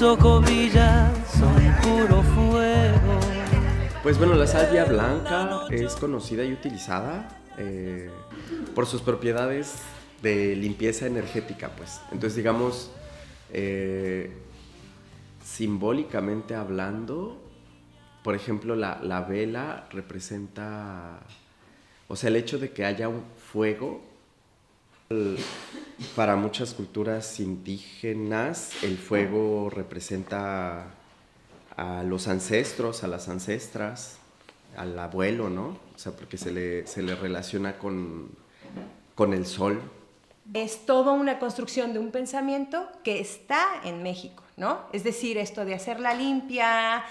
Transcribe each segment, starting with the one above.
ojos brillan, son puro fuego. Pues bueno, la salvia blanca es conocida y utilizada por sus propiedades de limpieza energética, pues. Entonces, digamos, simbólicamente hablando, por ejemplo, la vela representa, o sea, el hecho de que haya un fuego, para muchas culturas indígenas, el fuego representa a los ancestros, a las ancestras, al abuelo, ¿no? O sea, porque se le relaciona con el sol. Es toda una construcción de un pensamiento que está en México, ¿no? Es decir, esto de hacerla limpia,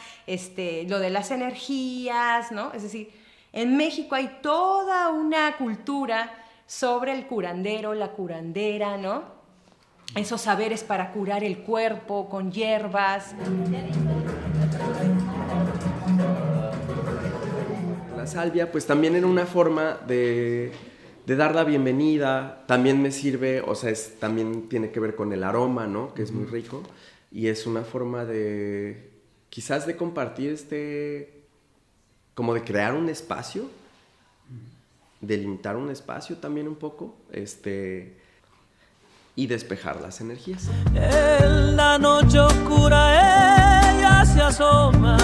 lo de las energías, ¿no? Es decir, en México hay toda una cultura sobre el curandero, la curandera, ¿no? Esos saberes para curar el cuerpo con hierbas. La salvia, pues también era una forma de dar la bienvenida. También me sirve, o sea, también tiene que ver con el aroma, ¿no? Que es muy rico. Y es una forma de, quizás de compartir como de crear un espacio, delimitar un espacio también un poco, y despejar las energías. En la noche oscura ella se asoma,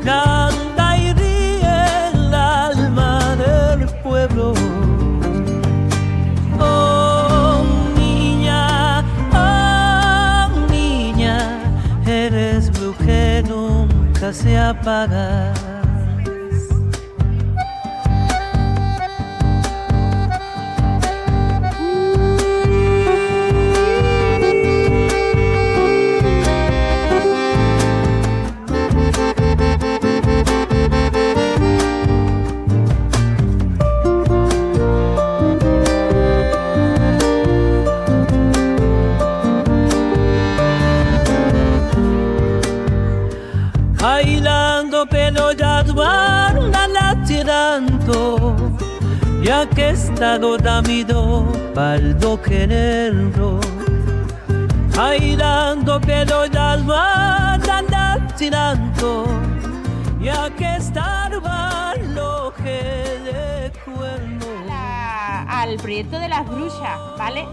canta y ríe el alma del pueblo. Oh niña, eres luz que nunca se apaga. Bailando pero ya guarda latirando, ya que está dormido paldo quererlo. Bailando pero ya guarda latirando, ya que está lo que de cuerno. Al proyecto de las brujas, ¿vale?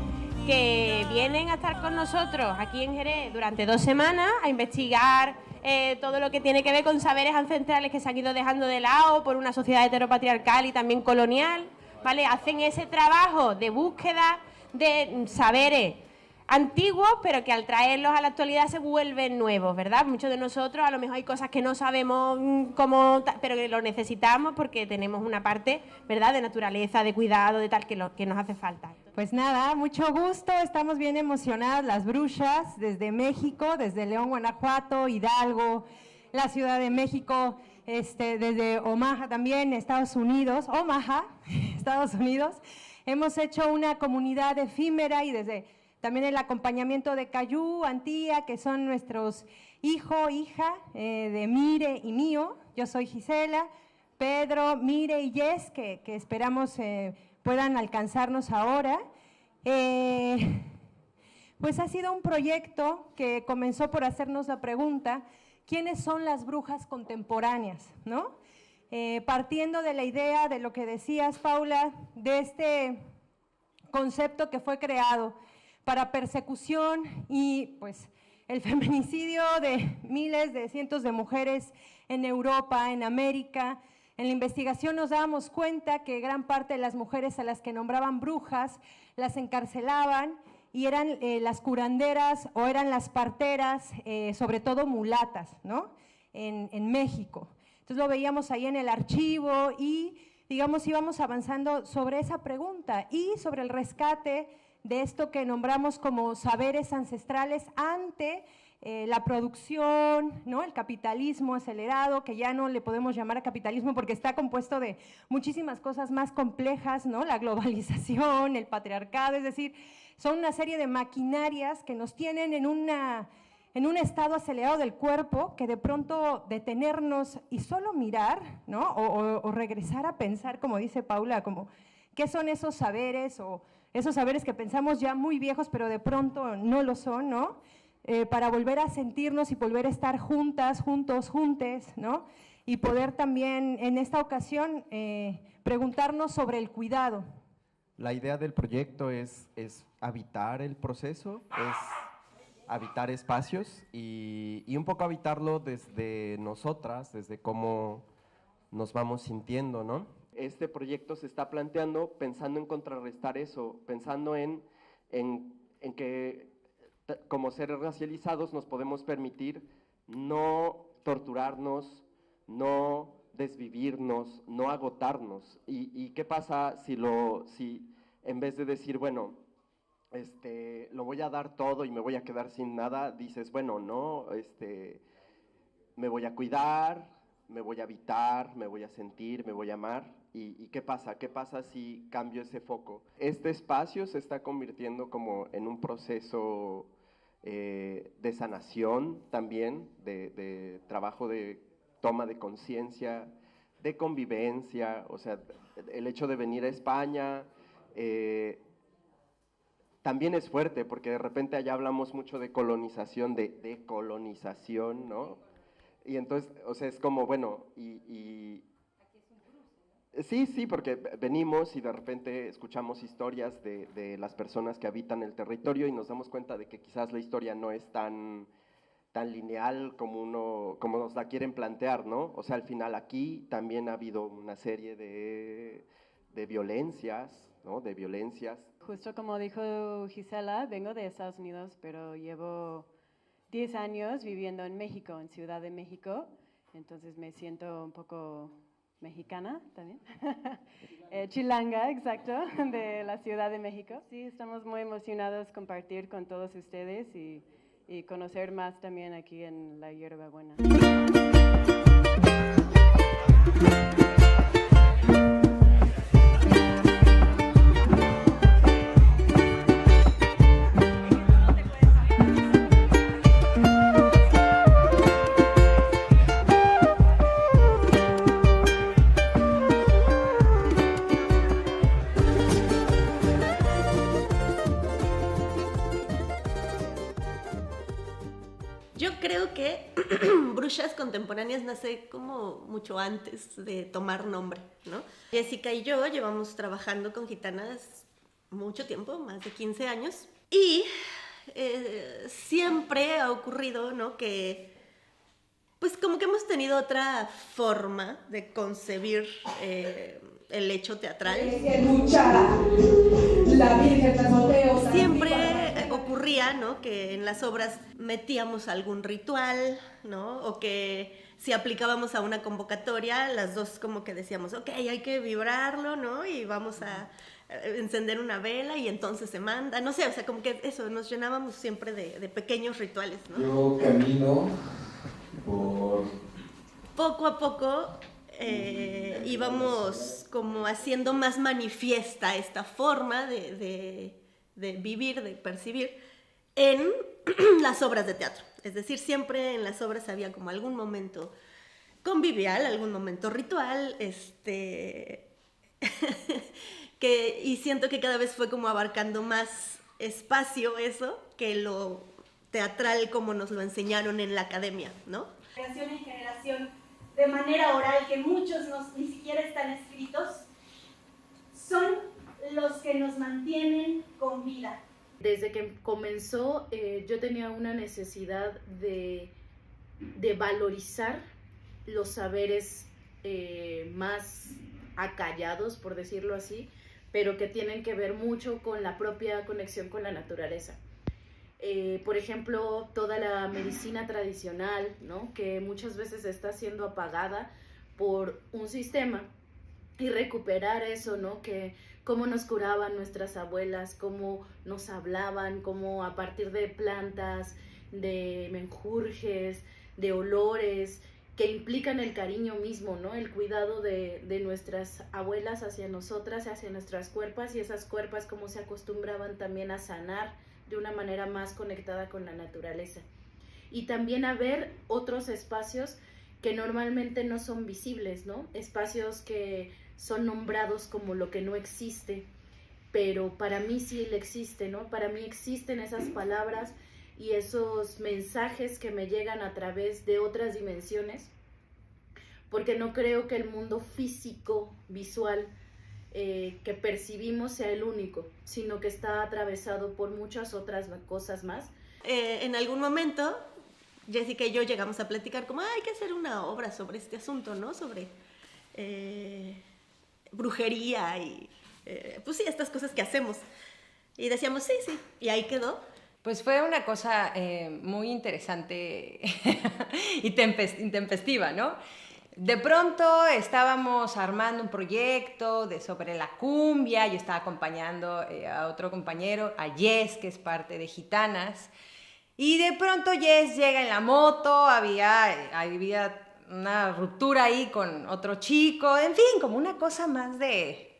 Que vienen a estar con nosotros aquí en Jerez durante 2 semanas a investigar todo lo que tiene que ver con saberes ancestrales que se han ido dejando de lado por una sociedad heteropatriarcal y también colonial, ¿vale? Hacen ese trabajo de búsqueda de saberes antiguos, pero que al traerlos a la actualidad se vuelven nuevos, ¿verdad? Muchos de nosotros a lo mejor hay cosas que no sabemos cómo, pero que lo necesitamos porque tenemos una parte, ¿verdad?, de naturaleza, de cuidado, de tal, que nos hace falta. Pues nada, mucho gusto, estamos bien emocionadas las brujas desde México, desde León, Guanajuato, Hidalgo, la Ciudad de México, desde Omaha también, Estados Unidos, Estados Unidos. Hemos hecho una comunidad efímera y desde también el acompañamiento de Cayú, Antía, que son nuestros hija, de Mire y mío. Yo soy Gisela, Pedro, Mire y Jess, que esperamos puedan alcanzarnos ahora. Pues ha sido un proyecto que comenzó por hacernos la pregunta, ¿quiénes son las brujas contemporáneas?, ¿no? Partiendo de la idea de lo que decías, Paula, de este concepto que fue creado para persecución y pues el feminicidio de miles, de cientos de mujeres en Europa, en América. En la investigación nos dábamos cuenta que gran parte de las mujeres a las que nombraban brujas las encarcelaban y eran las curanderas o eran las parteras, sobre todo mulatas, ¿no? En México. Entonces lo veíamos ahí en el archivo y, digamos, íbamos avanzando sobre esa pregunta y sobre el rescate de esto que nombramos como saberes ancestrales ante la producción, ¿no?, el capitalismo acelerado, que ya no le podemos llamar a capitalismo porque está compuesto de muchísimas cosas más complejas, ¿no?, la globalización, el patriarcado, es decir, son una serie de maquinarias que nos tienen en un estado acelerado del cuerpo, que de pronto detenernos y solo mirar, ¿no?, o regresar a pensar, como dice Paula, como qué son esos saberes o esos saberes que pensamos ya muy viejos, pero de pronto no lo son, ¿no? para volver a sentirnos y volver a estar juntas, juntos, juntes, ¿no? Y poder también en esta ocasión preguntarnos sobre el cuidado. La idea del proyecto es habitar el proceso, es habitar espacios y un poco habitarlo desde nosotras, desde cómo nos vamos sintiendo, ¿no? Este proyecto se está planteando pensando en contrarrestar eso, pensando en que como seres racializados nos podemos permitir no torturarnos, no desvivirnos, no agotarnos. ¿Y qué pasa si en vez de decir, bueno, lo voy a dar todo y me voy a quedar sin nada, dices, bueno, no, me voy a cuidar, me voy a habitar, me voy a sentir, me voy a amar? ¿Y qué pasa? ¿Qué pasa si cambio ese foco? Este espacio se está convirtiendo como en un proceso de sanación también, de trabajo de toma de conciencia, de convivencia. O sea, el hecho de venir a España también es fuerte, porque de repente allá hablamos mucho de colonización, de decolonización, ¿no? Y entonces, o sea, es como, bueno, Sí, porque venimos y de repente escuchamos historias de las personas que habitan el territorio y nos damos cuenta de que quizás la historia no es tan lineal como nos la quieren plantear, ¿no? O sea, al final aquí también ha habido una serie de violencias, ¿no? De violencias. Justo como dijo Gisela, vengo de Estados Unidos, pero llevo 10 años viviendo en México, en Ciudad de México, entonces me siento un poco mexicana también, chilanga, exacto, de la Ciudad de México. Sí, estamos muy emocionados compartir con todos ustedes y conocer más también aquí en la Hierbabuena. Yo creo que Brujas Contemporáneas nace como mucho antes de tomar nombre, ¿no? Jessica y yo llevamos trabajando con gitanas mucho tiempo, más de 15 años, y siempre ha ocurrido, ¿no? Que pues como que hemos tenido otra forma de concebir el hecho teatral. Siempre ocurría, ¿no? Que en las obras metíamos algún ritual, ¿no? O que si aplicábamos a una convocatoria, las dos como que decíamos, ok, hay que vibrarlo, ¿no? Y vamos a encender una vela y entonces se manda, no sé, o sea, como que eso, nos llenábamos siempre de pequeños rituales, ¿no? Yo camino por... Poco a poco íbamos como haciendo más manifiesta esta forma de vivir, de percibir en las obras de teatro. Es decir, siempre en las obras había como algún momento convivial, algún momento ritual, y siento que cada vez fue como abarcando más espacio eso que lo teatral como nos lo enseñaron en la academia, ¿no? Generación en generación, de manera oral, que muchos ni siquiera están escritos, son los que nos mantienen con vida. Desde que comenzó, yo tenía una necesidad de valorizar los saberes más acallados, por decirlo así, pero que tienen que ver mucho con la propia conexión con la naturaleza. Por ejemplo, toda la medicina tradicional, ¿no? Que muchas veces está siendo apagada por un sistema, y recuperar eso, ¿no? Que cómo nos curaban nuestras abuelas, cómo nos hablaban, cómo a partir de plantas, de menjurjes, de olores que implican el cariño mismo, ¿no? El cuidado de nuestras abuelas hacia nosotras, hacia nuestras cuerpos, y esas cuerpos cómo se acostumbraban también a sanar de una manera más conectada con la naturaleza. Y también a ver otros espacios que normalmente no son visibles, ¿no? Espacios que son nombrados como lo que no existe, pero para mí sí existe, ¿no? Para mí existen esas palabras y esos mensajes que me llegan a través de otras dimensiones, porque no creo que el mundo físico, visual, que percibimos sea el único, sino que está atravesado por muchas otras cosas más. En algún momento, Jessica y yo llegamos a platicar como, hay que hacer una obra sobre este asunto, ¿no? Sobre brujería y, pues sí, estas cosas que hacemos. Y decíamos, sí, sí, y ahí quedó. Pues fue una cosa muy interesante y intempestiva, ¿no? De pronto estábamos armando un proyecto sobre la cumbia, yo estaba acompañando a otro compañero, a Jess, que es parte de Gitanas, y de pronto Jess llega en la moto, había una ruptura ahí con otro chico, en fin, como una cosa más de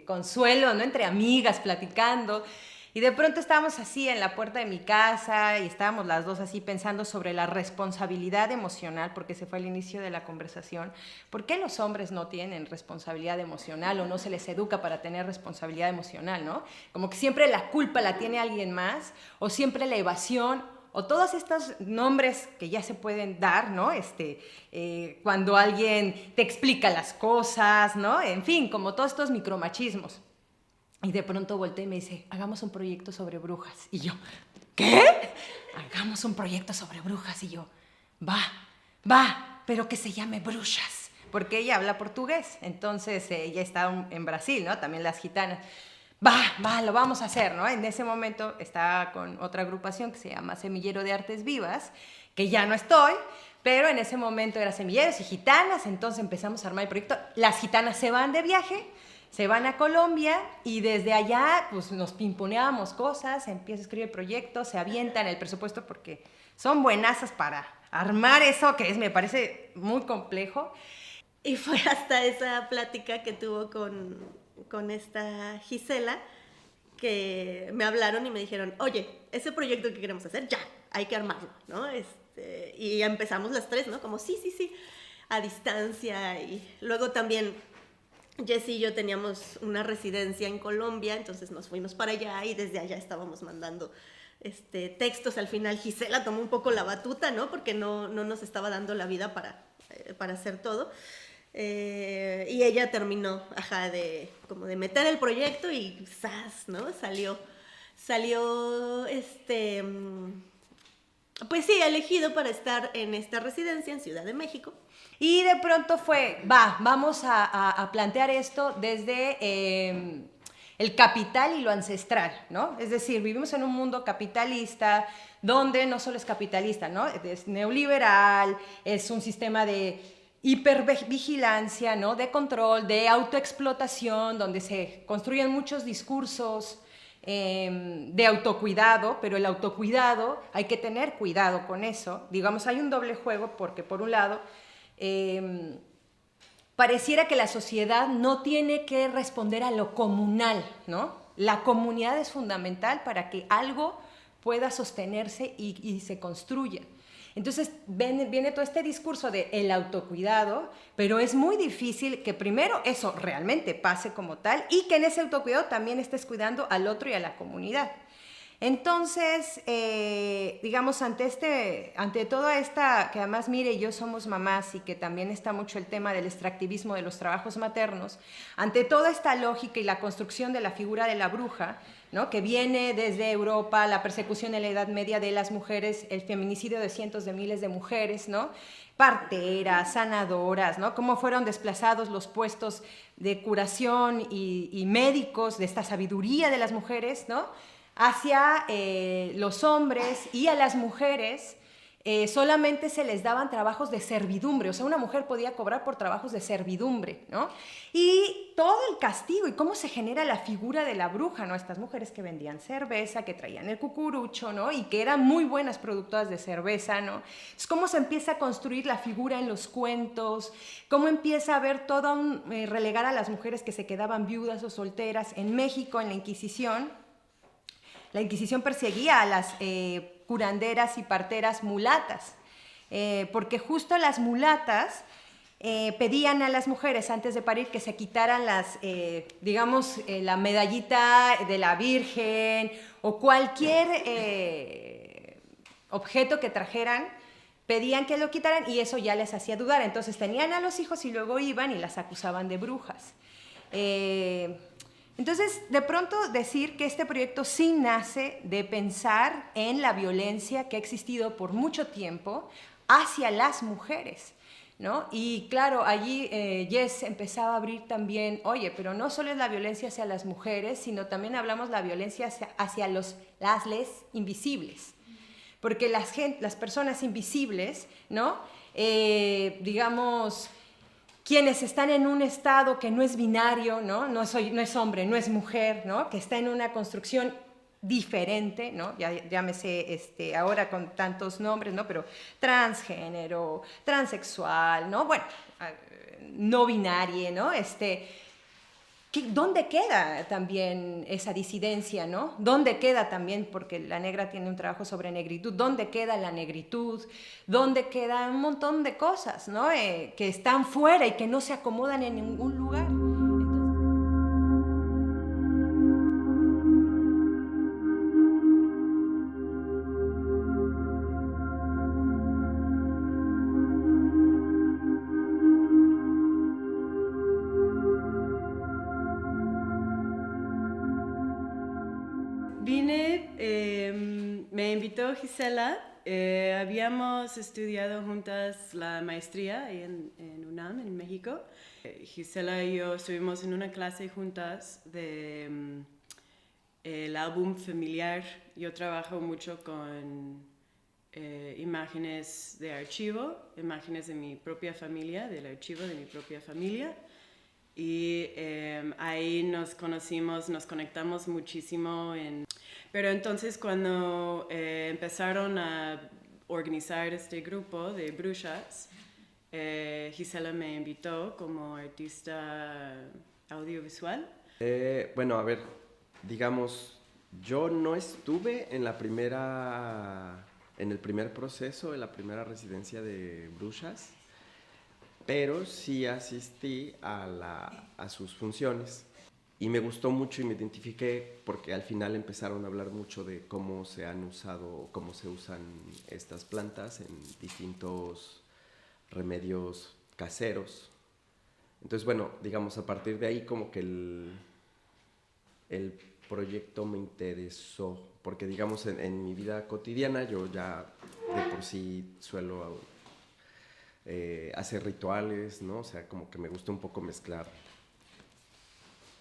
consuelo, ¿no? Entre amigas, platicando. Y de pronto estábamos así en la puerta de mi casa y estábamos las dos así pensando sobre la responsabilidad emocional, porque ese fue el inicio de la conversación. ¿Por qué los hombres no tienen responsabilidad emocional o no se les educa para tener responsabilidad emocional, ¿no? Como que siempre la culpa la tiene alguien más, o siempre la evasión, o todos estos nombres que ya se pueden dar, ¿no? Cuando alguien te explica las cosas, ¿no? En fin, como todos estos micromachismos. Y de pronto volteé y me dice, hagamos un proyecto sobre brujas. Y yo, ¿qué? Hagamos un proyecto sobre brujas. Y yo, va, pero que se llame Bruxas. Porque ella habla portugués. Entonces ella está en Brasil, ¿no? También las gitanas. Va, lo vamos a hacer, ¿no? En ese momento estaba con otra agrupación que se llama Semillero de Artes Vivas, que ya no estoy, pero en ese momento era Semilleros y Gitanas. Entonces empezamos a armar el proyecto. Las gitanas se van de viaje, se van a Colombia y desde allá pues nos pimponeábamos cosas, empieza a escribir el proyecto, se avientan el presupuesto porque son buenazas para armar eso que me parece muy complejo. Y fue hasta esa plática que tuvo con esta Gisela que me hablaron y me dijeron, oye, ese proyecto que queremos hacer, ya, hay que armarlo, ¿no? Y empezamos las tres, ¿no? Como sí, a distancia. Y luego también Jessy y yo teníamos una residencia en Colombia, entonces nos fuimos para allá y desde allá estábamos mandando textos. Al final Gisela tomó un poco la batuta, ¿no? Porque no nos estaba dando la vida para hacer todo. Y ella terminó, como de meter el proyecto y ¡zas!, ¿no? Salió, pues sí, elegido para estar en esta residencia en Ciudad de México. Y de pronto fue, vamos a plantear esto desde el capital y lo ancestral, ¿no? Es decir, vivimos en un mundo capitalista donde no solo es capitalista, ¿no? Es neoliberal, es un sistema de hipervigilancia, ¿no? De control, de autoexplotación, donde se construyen muchos discursos de autocuidado, pero el autocuidado hay que tener cuidado con eso. Digamos, hay un doble juego porque por un lado pareciera que la sociedad no tiene que responder a lo comunal, ¿no? La comunidad es fundamental para que algo pueda sostenerse y se construya. Entonces viene todo este discurso del autocuidado, pero es muy difícil que primero eso realmente pase como tal y que en ese autocuidado también estés cuidando al otro y a la comunidad. Entonces, digamos, ante toda esta, que además Mire y yo somos mamás y que también está mucho el tema del extractivismo de los trabajos maternos, ante toda esta lógica y la construcción de la figura de la bruja, ¿no? Que viene desde Europa, la persecución en la Edad Media de las mujeres, el feminicidio de cientos de miles de mujeres, ¿no? Parteras, sanadoras, ¿no? Cómo fueron desplazados los puestos de curación y médicos de esta sabiduría de las mujeres, ¿no? Hacia los hombres y a las mujeres solamente se les daban trabajos de servidumbre, o sea, una mujer podía cobrar por trabajos de servidumbre, ¿no? Y todo el castigo y cómo se genera la figura de la bruja, ¿no? Estas mujeres que vendían cerveza, que traían el cucurucho, ¿no? Y que eran muy buenas productoras de cerveza, ¿no? Entonces, cómo se empieza a construir la figura en los cuentos, cómo empieza a haber todo relegar a las mujeres que se quedaban viudas o solteras. En México, en la Inquisición perseguía a las curanderas y parteras mulatas, porque justo las mulatas pedían a las mujeres antes de parir que se quitaran la medallita de la Virgen o cualquier objeto que trajeran, pedían que lo quitaran y eso ya les hacía dudar. Entonces tenían a los hijos y luego iban y las acusaban de brujas. Entonces, de pronto decir que este proyecto sí nace de pensar en la violencia que ha existido por mucho tiempo hacia las mujeres, ¿no? Y claro, allí Jess empezaba a abrir también, oye, pero no solo es la violencia hacia las mujeres, sino también hablamos la violencia hacia las invisibles. Porque las personas invisibles, ¿no? Digamos, quienes están en un estado que no es binario, ¿no? No es hombre, no es mujer, ¿no? Que está en una construcción diferente, ¿no? Llámese ahora con tantos nombres, ¿no? Pero transgénero, transexual, ¿no? Bueno, no binaria, ¿no? ¿Dónde queda también esa disidencia, ¿no? ¿Dónde queda también, porque la negra tiene un trabajo sobre negritud, dónde queda la negritud? ¿Dónde queda un montón de cosas, ¿no? Que están fuera y que no se acomodan en ningún lugar? Me invitó Gisela, habíamos estudiado juntas la maestría en UNAM, en México. Gisela y yo estuvimos en una clase juntas de el álbum familiar. Yo trabajo mucho con imágenes de archivo, imágenes de mi propia familia, del archivo de mi propia familia. Y ahí nos conocimos, nos conectamos muchísimo. Pero entonces cuando empezaron a organizar este grupo de brujas, Gisela me invitó como artista audiovisual. Bueno, a ver, digamos, yo no estuve en el primer proceso, en la primera residencia de brujas, pero sí asistí a sus funciones y me gustó mucho y me identifiqué porque al final empezaron a hablar mucho de cómo se han usado, cómo se usan estas plantas en distintos remedios caseros. Entonces, bueno, digamos, a partir de ahí como que el proyecto me interesó, porque digamos en mi vida cotidiana yo ya de por sí suelo hacer rituales, ¿no? O sea, como que me gusta un poco mezclar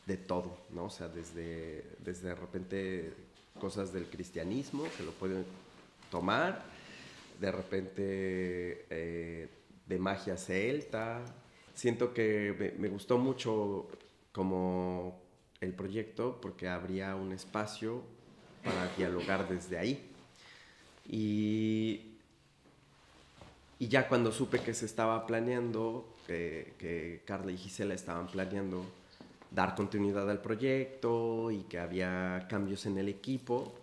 de todo, ¿no? O sea, desde de repente cosas del cristianismo, que lo pueden tomar, de repente de magia celta. Siento que me gustó mucho como el proyecto porque abría un espacio para dialogar desde ahí. Y ya cuando supe que se estaba planeando, que Carla y Gisela estaban planeando dar continuidad al proyecto y que había cambios en el equipo,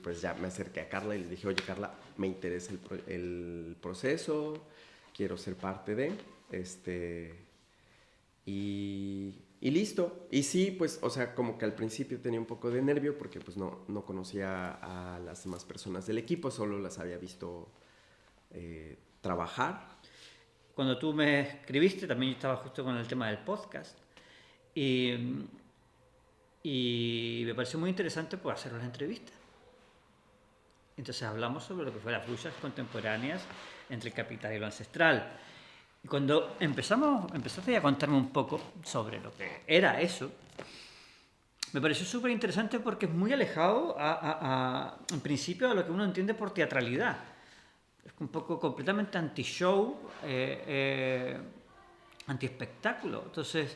pues ya me acerqué a Carla y le dije, oye Carla, me interesa el proceso, quiero ser parte de, y listo. Y sí, pues, o sea, como que al principio tenía un poco de nervio porque pues no conocía a las demás personas del equipo, solo las había visto trabajar. Cuando tú me escribiste, también yo estaba justo con el tema del podcast y me pareció muy interesante pues, hacer una entrevista. Entonces hablamos sobre lo que fue las brujas contemporáneas entre el capital y lo ancestral. Y cuando empezaste a contarme un poco sobre lo que era eso, me pareció súper interesante porque es muy alejado en principio a lo que uno entiende por teatralidad. Es un poco completamente anti-show, anti-espectáculo. Entonces,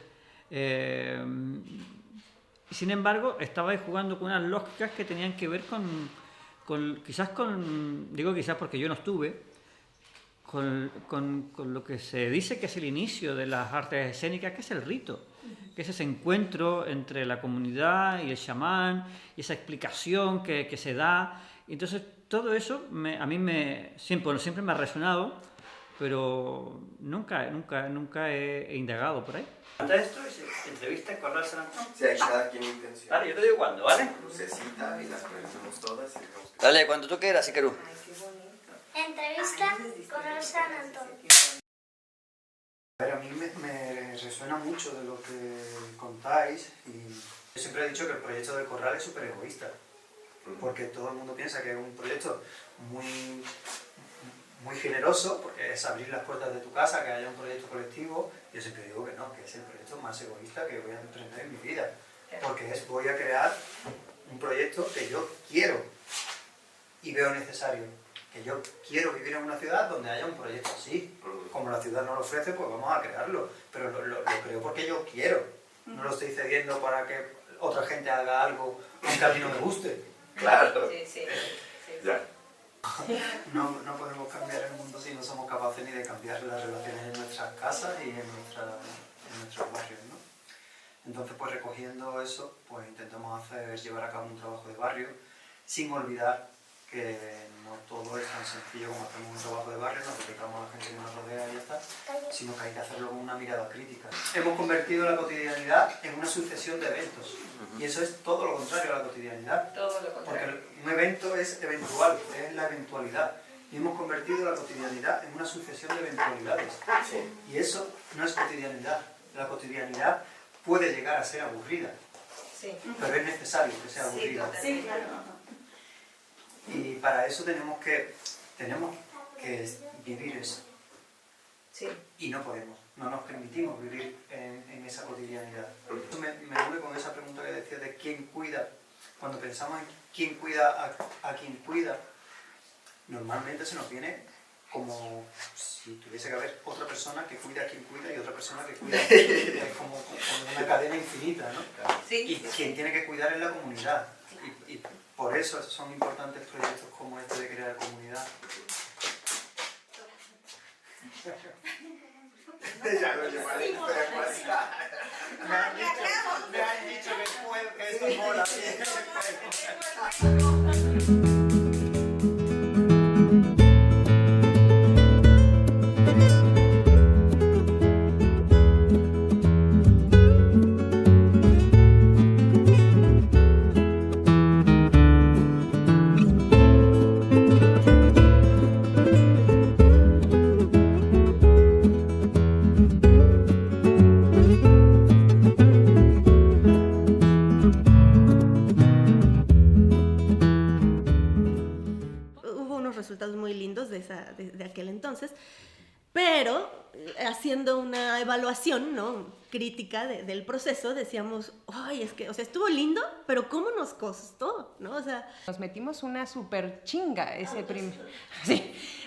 sin embargo, estaba ahí jugando con unas lógicas que tenían que ver digo quizás porque yo no estuve, con lo que se dice que es el inicio de las artes escénicas, que es el rito, que es ese encuentro entre la comunidad y el chamán, y esa explicación que se da. Entonces, todo eso a mí siempre me ha resonado pero nunca he indagado por ahí. Esto es entrevista con Corral San Antón. Sí, cada quien intención. Vale, yo te digo cuándo, ¿vale? Lucecita y las preguntamos todas y dejamos que... Dale, cuando tú quieras, Ikerú. Entrevista con San Antón. A ver, a mí me resuena mucho de lo que contáis y yo siempre he dicho que el proyecto del Corral es súper egoísta, porque todo el mundo piensa que es un proyecto muy generoso, porque es abrir las puertas de tu casa, que haya un proyecto colectivo. Yo siempre digo que no, que es el proyecto más egoísta que voy a emprender en mi vida, porque voy a crear un proyecto que yo quiero y veo necesario, que yo quiero vivir en una ciudad donde haya un proyecto así. Como la ciudad no lo ofrece, pues vamos a crearlo, pero lo creo porque yo quiero, no lo estoy cediendo para que otra gente haga algo aunque a mí no me guste. Claro. Sí. Ya. No podemos cambiar el mundo si no somos capaces ni de cambiar las relaciones en nuestras casas y en nuestros barrios, ¿no? Entonces, pues recogiendo eso, pues intentamos llevar a cabo un trabajo de barrio sin olvidar que no todo es tan sencillo como hacemos un trabajo de barrio, nos dedicamos a la gente que nos rodea y ya está, sino que hay que hacerlo con una mirada crítica. Hemos convertido la cotidianidad en una sucesión de eventos, y eso es todo lo contrario a la cotidianidad. Todo lo contrario. Porque un evento es eventual, es la eventualidad, y hemos convertido la cotidianidad en una sucesión de eventualidades. Y eso no es cotidianidad. La cotidianidad puede llegar a ser aburrida, pero es necesario que sea aburrida. Sí, claro. Y para eso tenemos que vivir eso. Y no podemos, no nos permitimos vivir en esa cotidianidad. Eso me une con esa pregunta que decía de quién cuida. Cuando pensamos en quién cuida a quien cuida, normalmente se nos viene como si tuviese que haber otra persona que cuida a quien cuida y otra persona que cuida a quien cuida. Es como una cadena infinita, ¿no? Y quien tiene que cuidar es la comunidad. Y por eso son importantes proyectos como este de crear comunidad. Ya lo llevaré, me han dicho que esto mola bien. Muy lindos de aquel entonces, pero haciendo una evaluación, ¿no?, crítica del proceso, decíamos, ay, es que, o sea, estuvo lindo, pero ¿cómo nos costó?, ¿no? O sea, nos metimos una súper chinga ese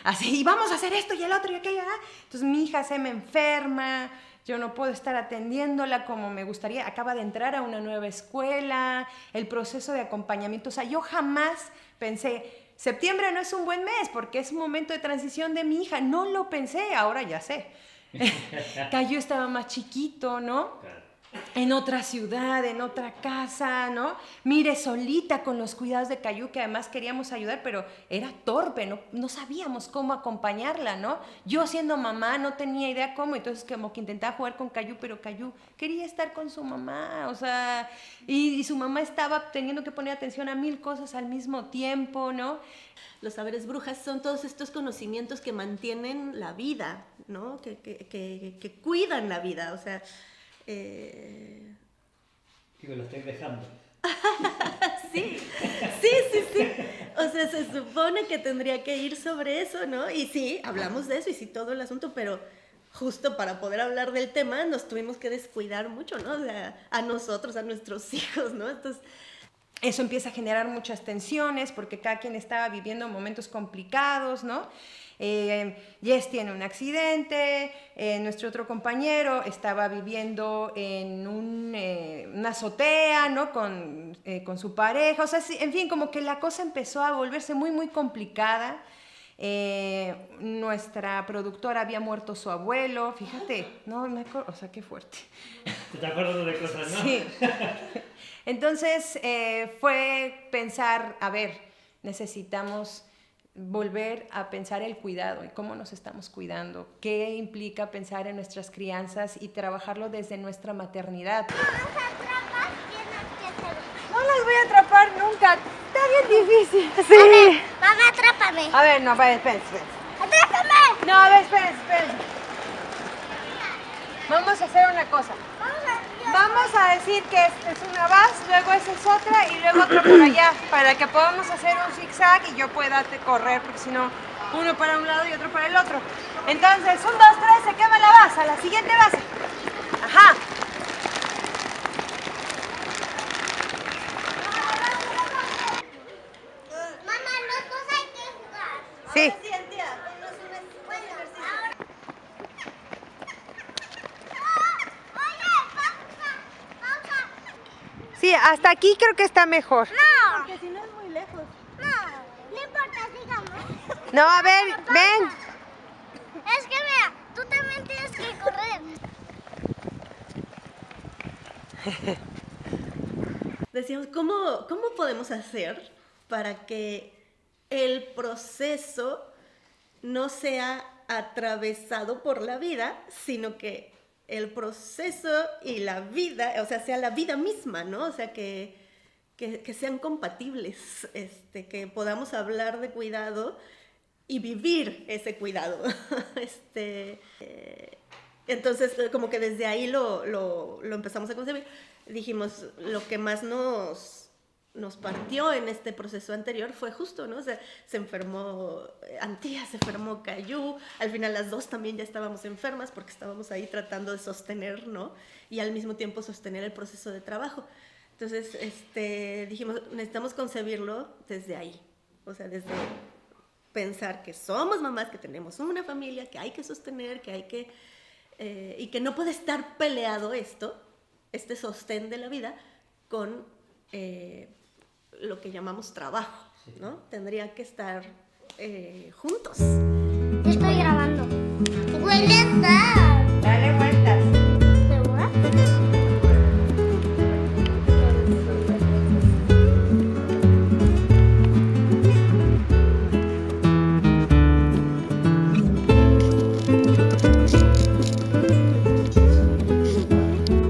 así, y vamos a hacer esto y el otro y aquello, entonces mi hija se me enferma, yo no puedo estar atendiéndola como me gustaría, acaba de entrar a una nueva escuela, el proceso de acompañamiento, o sea, yo jamás pensé, septiembre no es un buen mes porque es un momento de transición de mi hija. No lo pensé, ahora ya sé. Cayu estaba más chiquito, ¿no? Claro. En otra ciudad, en otra casa, ¿no? Mire, solita con los cuidados de Cayu, que además queríamos ayudar, pero era torpe, no sabíamos cómo acompañarla, ¿no? Yo siendo mamá no tenía idea cómo, entonces como que intentaba jugar con Cayu, pero Cayu quería estar con su mamá, o sea, y su mamá estaba teniendo que poner atención a 1000 cosas al mismo tiempo, ¿no? Los saberes brujas son todos estos conocimientos que mantienen la vida, ¿no? Que cuidan la vida, o sea... Digo, lo estoy dejando. Sí. O sea, se supone que tendría que ir sobre eso, ¿no? Y sí, hablamos de eso y sí, todo el asunto, pero justo para poder hablar del tema nos tuvimos que descuidar mucho, ¿no? O sea, a nosotros, a nuestros hijos, ¿no? Entonces... Eso empieza a generar muchas tensiones porque cada quien estaba viviendo momentos complicados, ¿no? Jess tiene un accidente, nuestro otro compañero estaba viviendo en una azotea, ¿no? Con su pareja, o sea, sí, en fin, como que la cosa empezó a volverse muy, muy complicada. Nuestra productora había muerto su abuelo, fíjate, no me acuerdo, o sea, qué fuerte. ¿Te acuerdas de cosas, no? Sí. Entonces fue pensar, a ver, necesitamos volver a pensar el cuidado y cómo nos estamos cuidando, qué implica pensar en nuestras crianzas y trabajarlo desde nuestra maternidad. No las voy a atrapar nunca, está bien difícil. Sí. A ver, mamá, atrápame. A ver, no, espera. ¡Atrápame! No, a ver, espera. Vamos a hacer una cosa. Vamos a decir que esta es una vas, luego esa es otra y luego otra por allá, para que podamos hacer un zigzag y yo pueda correr, porque si no, uno para un lado y otro para el otro. Entonces, 1, 2, 3, se quema la base, a la siguiente base. Ajá. Mamá, los dos hay que jugar. Sí. Sí, hasta aquí creo que está mejor. No. Porque si no es muy lejos. No importa, sigamos. No, a ver, ven. Es que mira, tú también tienes que correr. Decíamos, ¿cómo podemos hacer para que el proceso no sea atravesado por la vida, sino que el proceso y la vida, o sea, sea la vida misma, ¿no? O sea, que sean compatibles, que podamos hablar de cuidado y vivir ese cuidado. Entonces, como que desde ahí lo empezamos a concebir. Dijimos, lo que más nos partió en este proceso anterior fue justo, ¿no? O sea, se enfermó Antía, se enfermó Cayu, al final las dos también ya estábamos enfermas porque estábamos ahí tratando de sostener, ¿no? Y al mismo tiempo sostener el proceso de trabajo. Entonces, dijimos, necesitamos concebirlo desde ahí, o sea, desde pensar que somos mamás, que tenemos una familia, que hay que sostener, que hay que... y que no puede estar peleado este sostén de la vida con... lo que llamamos trabajo, ¿no? Tendría que estar juntos. Estoy grabando. Huele a sal. Dale vueltas. ¿Segura?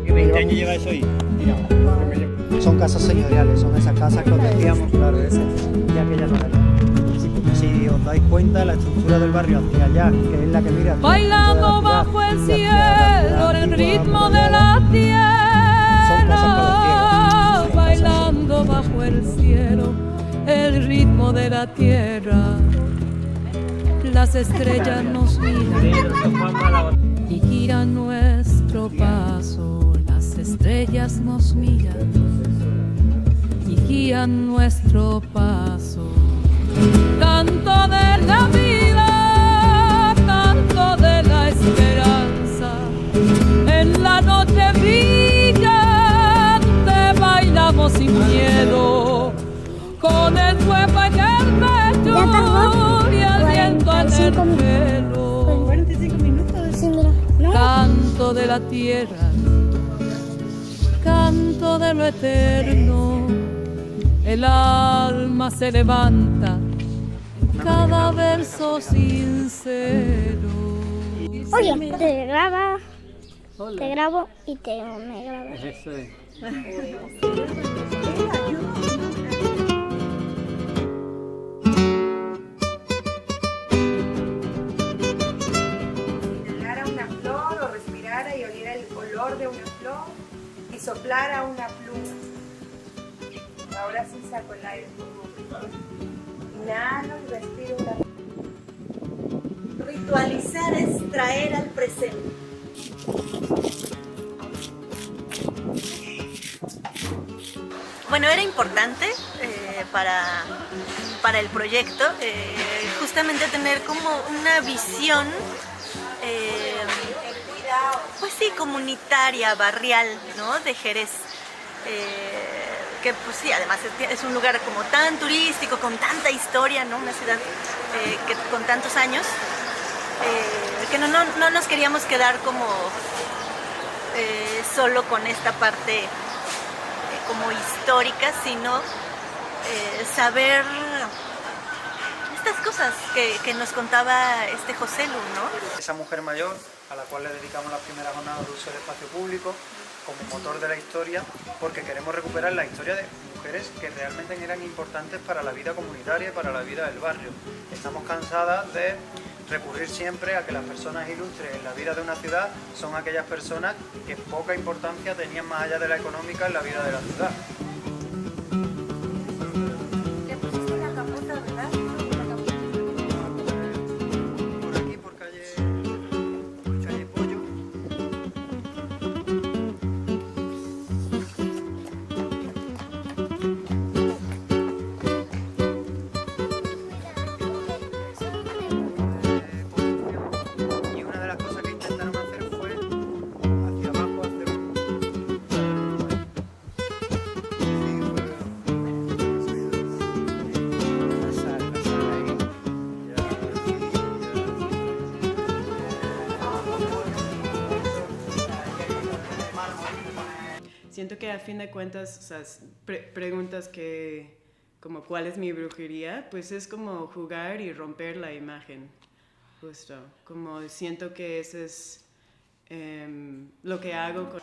¿Qué 20 años lleva eso ahí? Son casas señoriales, son esas casas que os decíamos, claro, de aquella novela. Si os dais cuenta, la estructura del barrio hacia allá, que es la que mira... Bailando bajo el cielo, el ritmo de la tierra. Bailando bajo el cielo, el ritmo de la tierra. Las estrellas nos miran y giran nuestro paso. Las estrellas nos miran y guían nuestro paso. Canto de la vida, canto de la esperanza. En la noche brillante bailamos sin miedo, con el fuego en el pecho y el viento en el pelo. 45 minutos. Sí, mira. Canto de la tierra, canto de lo eterno, el alma se levanta, cada verso sincero. Oye, te grabo y me grabas. Eso es. Inhalara una flor o respirara y oliera el olor de una flor y soplara una pluma. Ahora sí saco el aire. Inhalo y respiro una pluma. Ritualizar es traer al presente. Bueno, era importante para el proyecto justamente tener como una visión pues sí, comunitaria, barrial, ¿no? De Jerez. Que pues sí, además es un lugar como tan turístico, con tanta historia, ¿no? Una ciudad que con tantos años, que no nos queríamos quedar como solo con esta parte como histórica, sino saber estas cosas que nos contaba José Lu, ¿no? Esa mujer mayor a la cual le dedicamos la primera jornada de uso del espacio público como motor de la historia, porque queremos recuperar la historia de mujeres que realmente eran importantes para la vida comunitaria y para la vida del barrio. Estamos cansadas de recurrir siempre a que las personas ilustres en la vida de una ciudad son aquellas personas que poca importancia tenían más allá de la económica en la vida de la ciudad. Le pusiste la capota, ¿verdad? Por aquí, por calle Pollo. Y una de las cosas que intentaron hacer fue hacia abajo hacer Siento que a fin de cuentas, o sea, preguntas que, como ¿cuál es mi brujería? Pues es como jugar y romper la imagen, justo. Como siento que eso es lo que hago con...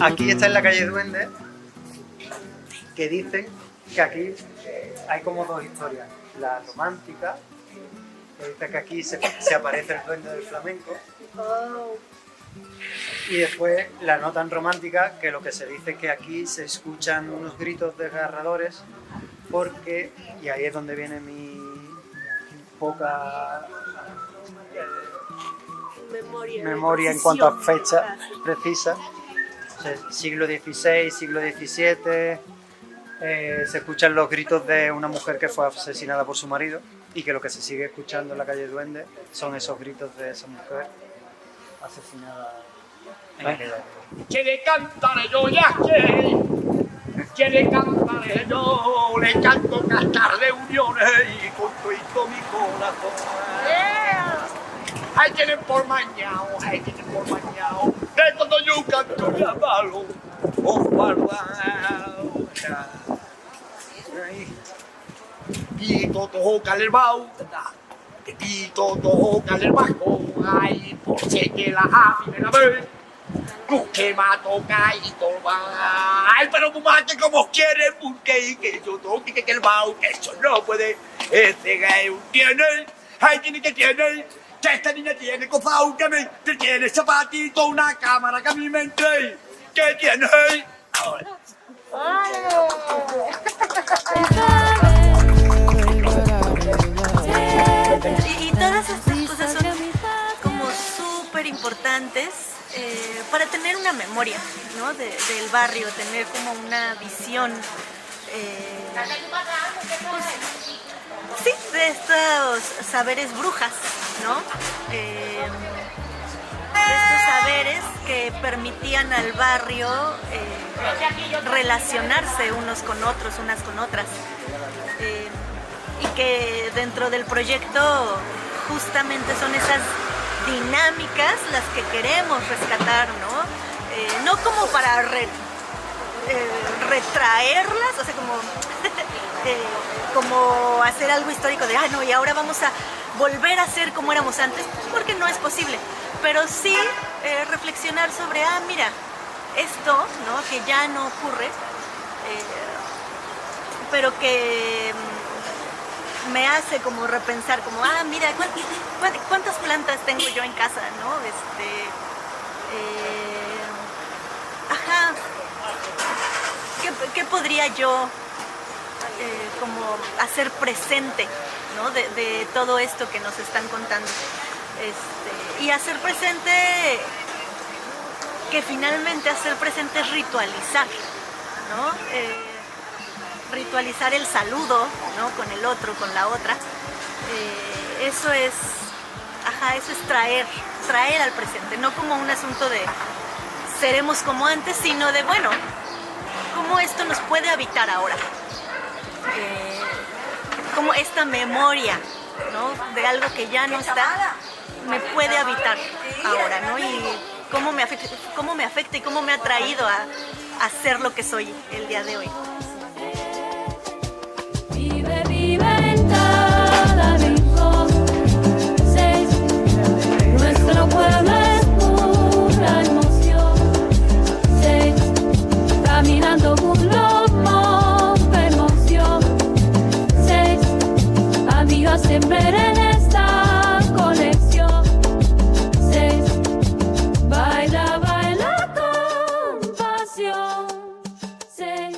Aquí está en la calle Duende, que dicen que aquí hay como dos historias. La romántica, que dice que aquí se aparece el duende del flamenco. Y después la no tan romántica, que lo que se dice es que aquí se escuchan unos gritos desgarradores, porque, y ahí es donde viene mi poca memoria en cuanto a fecha precisa. Siglo XVI, siglo XVII, se escuchan los gritos de una mujer que fue asesinada por su marido y que lo que se sigue escuchando en la calle Duende son esos gritos de esa mujer asesinada en aquella época. Que le cantaré yo ya que le cantaré yo, le canto cantar de uniones y con todo mi corazón. Ahí tienen por mañao, ahí tienen por mañao, de cuando yo canto ya malo, guardao. Pito toca el bajo, pito toca el bajo, ay, por si que la primera vez, que me toca y toma, ay, pero mamá que como quiere, porque que yo toque que el bajo, que eso no puede, ese gay tiene, ay, tiene que tiene. Que esta niña tiene cofao, que me tiene zapatito, una cámara que a mi mente, que tiene. Ahora. Y todas estas cosas son como súper importantes para tener una memoria, ¿no? del barrio, tener como una visión. Sí, de estos saberes brujas, ¿no? De estos saberes que permitían al barrio relacionarse unos con otros, unas con otras. Y que dentro del proyecto justamente son esas dinámicas las que queremos rescatar, ¿no? No como para retraerlas, o sea, como hacer algo histórico de, no, y ahora vamos a volver a ser como éramos antes, porque no es posible, pero sí reflexionar sobre, mira, esto, ¿no? Que ya no ocurre, pero que me hace como repensar, como, mira, ¿cuántas plantas tengo yo en casa, ¿no? ¿Qué podría yo como hacer presente, ¿no? de todo esto que nos están contando, y hacer presente que finalmente hacer presente es ritualizar, ¿no? Ritualizar el saludo, ¿no? Con el otro, con la otra. Eso es traer al presente, no como un asunto de seremos como antes, sino de, bueno, cómo esto nos puede habitar ahora. Cómo esta memoria, ¿no? De algo que ya no está, me puede habitar ahora, ¿no? Y cómo me afecta y cómo me ha traído a ser lo que soy el día de hoy. Vive, vive en cada rincón. Sí, nuestro pueblo es pura emoción. Sí, caminando burlón de emoción. Sí, amigos siempre en esta conexión. Sí, baila, baila con pasión. Sí,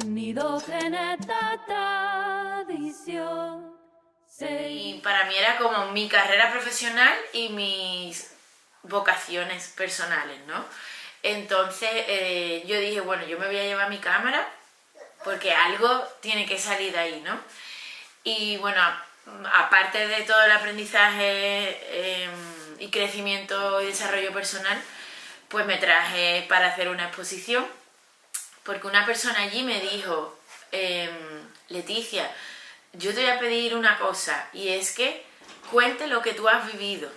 unidos en esta tradición. Y para mí era como mi carrera profesional y mis vocaciones personales, ¿no? Entonces yo dije, bueno, yo me voy a llevar mi cámara porque algo tiene que salir de ahí, ¿no? Y bueno, aparte de todo el aprendizaje y crecimiento y desarrollo personal, pues me traje para hacer una exposición, porque una persona allí me dijo, Leticia, yo te voy a pedir una cosa, y es que cuente lo que tú has vivido.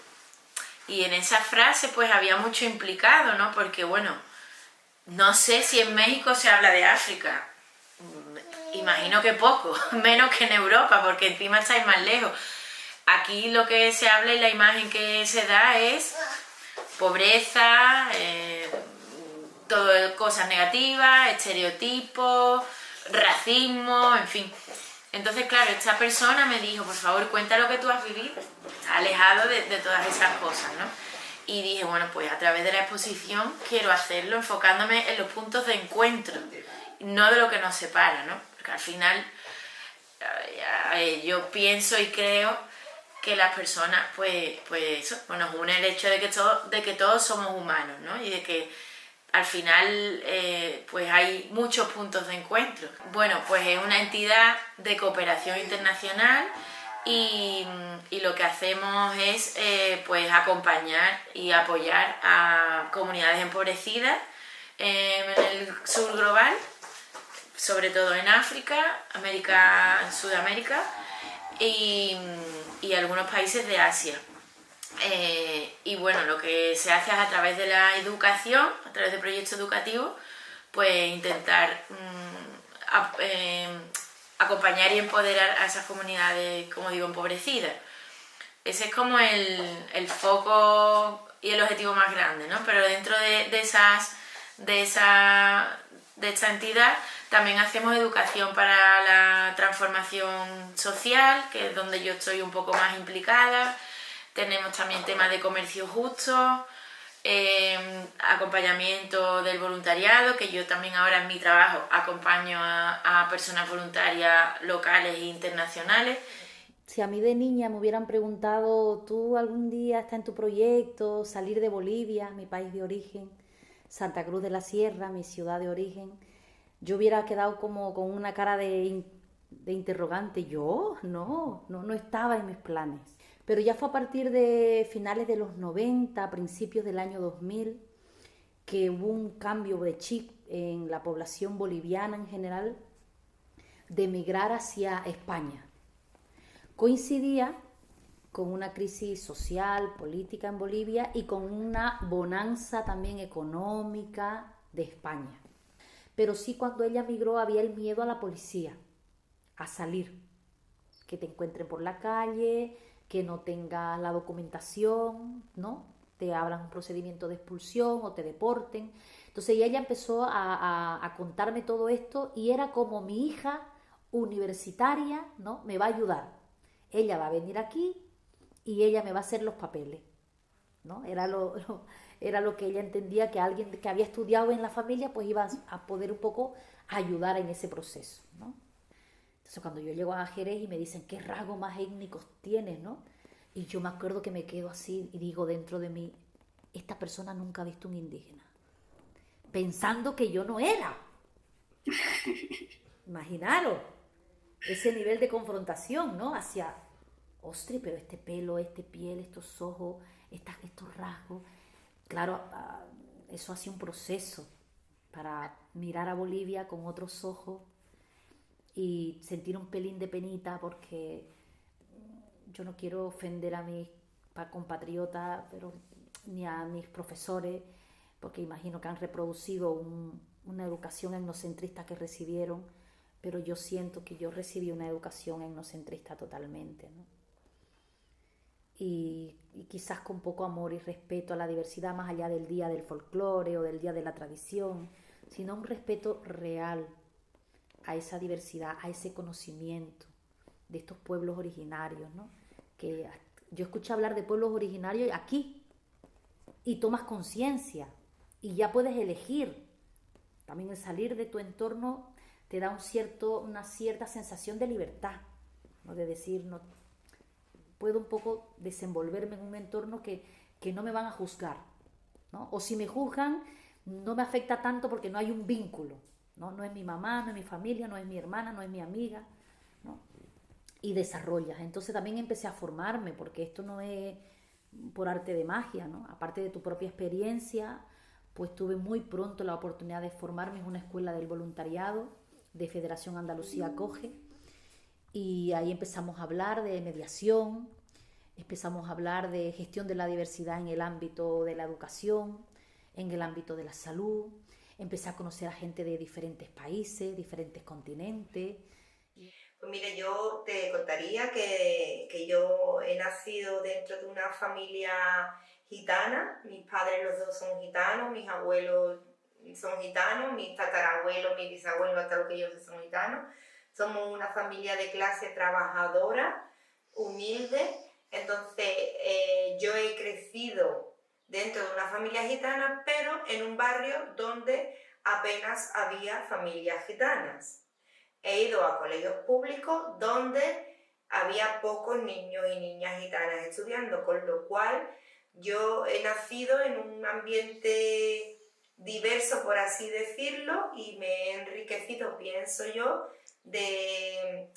Y en esa frase pues había mucho implicado, ¿no? Porque bueno, no sé si en México se habla de África, imagino que poco, menos que en Europa, porque encima estáis más lejos. Aquí lo que se habla y la imagen que se da es pobreza, todo cosas negativas, estereotipos, racismo, en fin. Entonces, claro, esta persona me dijo, por favor, cuenta lo que tú has vivido. Está alejado de todas esas cosas, ¿no? Y dije, bueno, pues a través de la exposición quiero hacerlo enfocándome en los puntos de encuentro, no de lo que nos separa, ¿no? Porque al final yo pienso y creo que las personas, pues eso, nos une el hecho de que todos somos humanos, ¿no? Y de que al final pues hay muchos puntos de encuentro. Bueno, pues es una entidad de cooperación internacional y lo que hacemos es pues acompañar y apoyar a comunidades empobrecidas en el sur global, sobre todo en África, Sudamérica y algunos países de Asia. Y bueno, lo que se hace es a través de la educación, a través de proyectos educativos, pues intentar acompañar y empoderar a esas comunidades, como digo, empobrecidas. Ese es como el foco y el objetivo más grande, ¿no? Pero dentro de esta entidad también hacemos educación para la transformación social, que es donde yo estoy un poco más implicada. Tenemos también temas de comercio justo, acompañamiento del voluntariado, que yo también ahora en mi trabajo acompaño a personas voluntarias locales e internacionales. Si a mí de niña me hubieran preguntado, ¿tú algún día está en tu proyecto salir de Bolivia, mi país de origen, Santa Cruz de la Sierra, mi ciudad de origen? Yo hubiera quedado como con una cara de interrogante. ¿Yo? No estaba en mis planes. Pero ya fue a partir de finales de los 90, principios del año 2000, que hubo un cambio de chip en la población boliviana en general de emigrar hacia España. Coincidía con una crisis social, política en Bolivia y con una bonanza también económica de España. Pero sí, cuando ella migró había el miedo a la policía, a salir, que te encuentren por la calle, que no tengas la documentación, ¿no? Te abran un procedimiento de expulsión o te deporten. Entonces ella empezó a contarme todo esto y era como mi hija universitaria, ¿no? Me va a ayudar. Ella va a venir aquí y ella me va a hacer los papeles, ¿no? Era lo que ella entendía, que alguien que había estudiado en la familia pues iba a poder un poco ayudar en ese proceso, ¿no? Entonces cuando yo llego a Jerez y me dicen, ¿qué rasgos más étnicos tienes, no? Y yo me acuerdo que me quedo así y digo dentro de mí, esta persona nunca ha visto un indígena, pensando que yo no era. Imaginaros ese nivel de confrontación, ¿no? Hacia, ostras, pero este pelo, este piel, estos ojos, estos rasgos. Claro, eso hace un proceso para mirar a Bolivia con otros ojos y sentir un pelín de penita, porque yo no quiero ofender a mis compatriotas, pero ni a mis profesores, porque imagino que han reproducido una educación etnocentrista que recibieron, pero yo siento que yo recibí una educación etnocentrista totalmente, ¿no? Y quizás con poco amor y respeto a la diversidad, más allá del día del folclore o del día de la tradición, sino un respeto real a esa diversidad, a ese conocimiento de estos pueblos originarios, ¿no? Que yo escuché hablar de pueblos originarios aquí y tomas conciencia y ya puedes elegir. También el salir de tu entorno te da una cierta sensación de libertad, ¿no? De decir, no, puedo un poco desenvolverme en un entorno que no me van a juzgar, ¿no? O si me juzgan, no me afecta tanto porque no hay un vínculo, ¿no? No es mi mamá, no es mi familia, no es mi hermana, no es mi amiga, ¿no? Y desarrollas. Entonces también empecé a formarme, porque esto no es por arte de magia, ¿no? Aparte de tu propia experiencia, pues tuve muy pronto la oportunidad de formarme en una escuela del voluntariado de Federación Andalucía Acoge, y ahí empezamos a hablar de mediación, empezamos a hablar de gestión de la diversidad en el ámbito de la educación, en el ámbito de la salud. Empecé a conocer a gente de diferentes países, diferentes continentes. Pues mira, yo te contaría que yo he nacido dentro de una familia gitana. Mis padres los dos son gitanos, mis abuelos son gitanos, mis tatarabuelos, mis bisabuelos, hasta lo que yo sé, son gitanos. Somos una familia de clase trabajadora, humilde. Entonces yo he crecido dentro de una familia gitana, pero en un barrio donde apenas había familias gitanas. He ido a colegios públicos donde había pocos niños y niñas gitanas estudiando, con lo cual yo he nacido en un ambiente diverso, por así decirlo, y me he enriquecido, pienso yo, de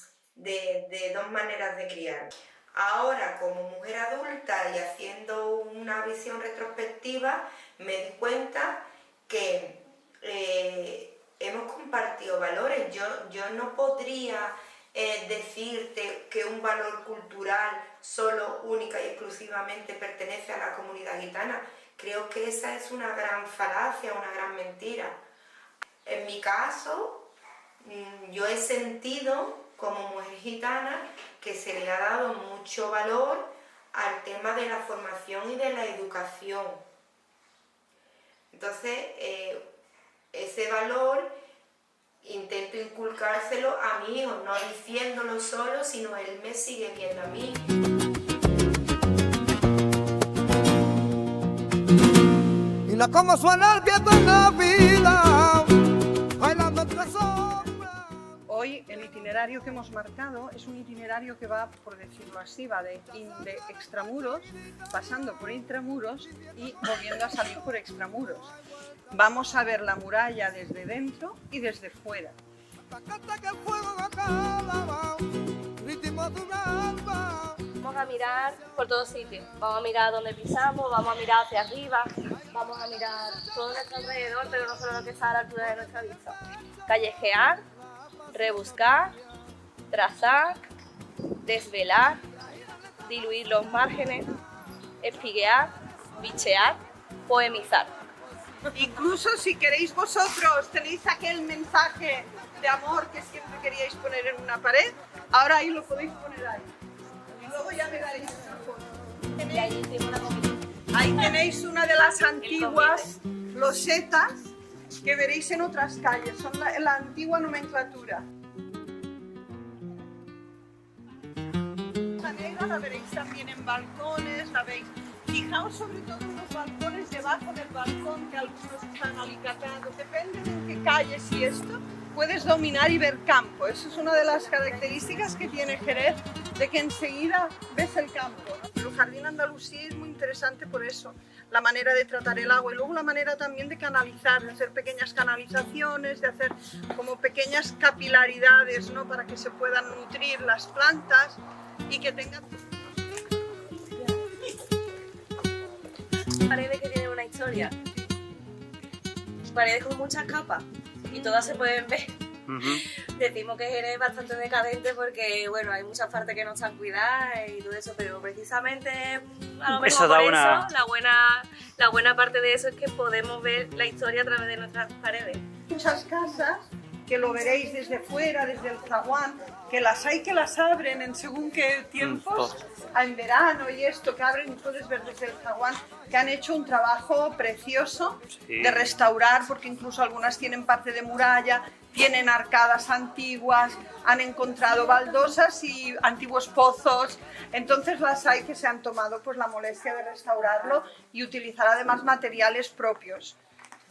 dos maneras de criar. Ahora, como mujer adulta y haciendo una visión retrospectiva, me di cuenta que hemos compartido valores. Yo no podría decirte que un valor cultural solo, única y exclusivamente pertenece a la comunidad gitana. Creo que esa es una gran falacia, una gran mentira. En mi caso, yo he sentido como mujer gitana que se le ha dado mucho valor al tema de la formación y de la educación. Entonces, ese valor intento inculcárselo a mi hijo, no diciéndolo solo, sino él me sigue viendo a mí. Mira cómo suena el viento en la vida, bailando entre sombras. Hoy el itinerario que hemos marcado es un itinerario que va, por decirlo así, va de extramuros, pasando por intramuros y volviendo a salir por extramuros. Vamos a ver la muralla desde dentro y desde fuera. Vamos a mirar por todos sitios. Vamos a mirar dónde pisamos, vamos a mirar hacia arriba, vamos a mirar todo nuestro alrededor, pero no solo lo que está a la altura de nuestra vista. Callejear, rebuscar, trazar, desvelar, diluir los márgenes, espiguear, bichear, poemizar. Incluso si queréis vosotros, tenéis aquel mensaje de amor que siempre queríais poner en una pared, ahora ahí lo podéis poner ahí. Y luego ya me daréis una foto. Ahí tenéis una de las antiguas losetas que veréis en otras calles, son la antigua nomenclatura. La negra la veréis también en balcones, la veis. Fijaos sobre todo en los balcones, debajo del balcón, que algunos están alicatados, depende de en qué calles y esto, puedes dominar y ver campo. Eso es una de las características que tiene Jerez, de que enseguida ves el campo, ¿no? El jardín andalusí es muy interesante por eso, la manera de tratar el agua y luego la manera también de canalizar, de hacer pequeñas canalizaciones, de hacer como pequeñas capilaridades, ¿no? Para que se puedan nutrir las plantas y que tengan... Paredes que tienen una historia, paredes con muchas capas y todas se pueden ver. Decimos que Jerez es bastante decadente porque bueno, hay muchas partes que no están cuidadas y todo eso, pero precisamente a lo mejor Eso da por una- eso, la buena parte de eso es que podemos ver la historia a través de nuestras paredes. Muchas casas que lo veréis desde fuera, desde el zaguán, que las hay que las abren en según qué tiempos, en verano y esto, que abren y puedes ver desde el zaguán, que han hecho un trabajo precioso de restaurar, porque incluso algunas tienen parte de muralla, tienen arcadas antiguas, han encontrado baldosas y antiguos pozos, entonces las hay que se han tomado pues la molestia de restaurarlo y utilizar además materiales propios.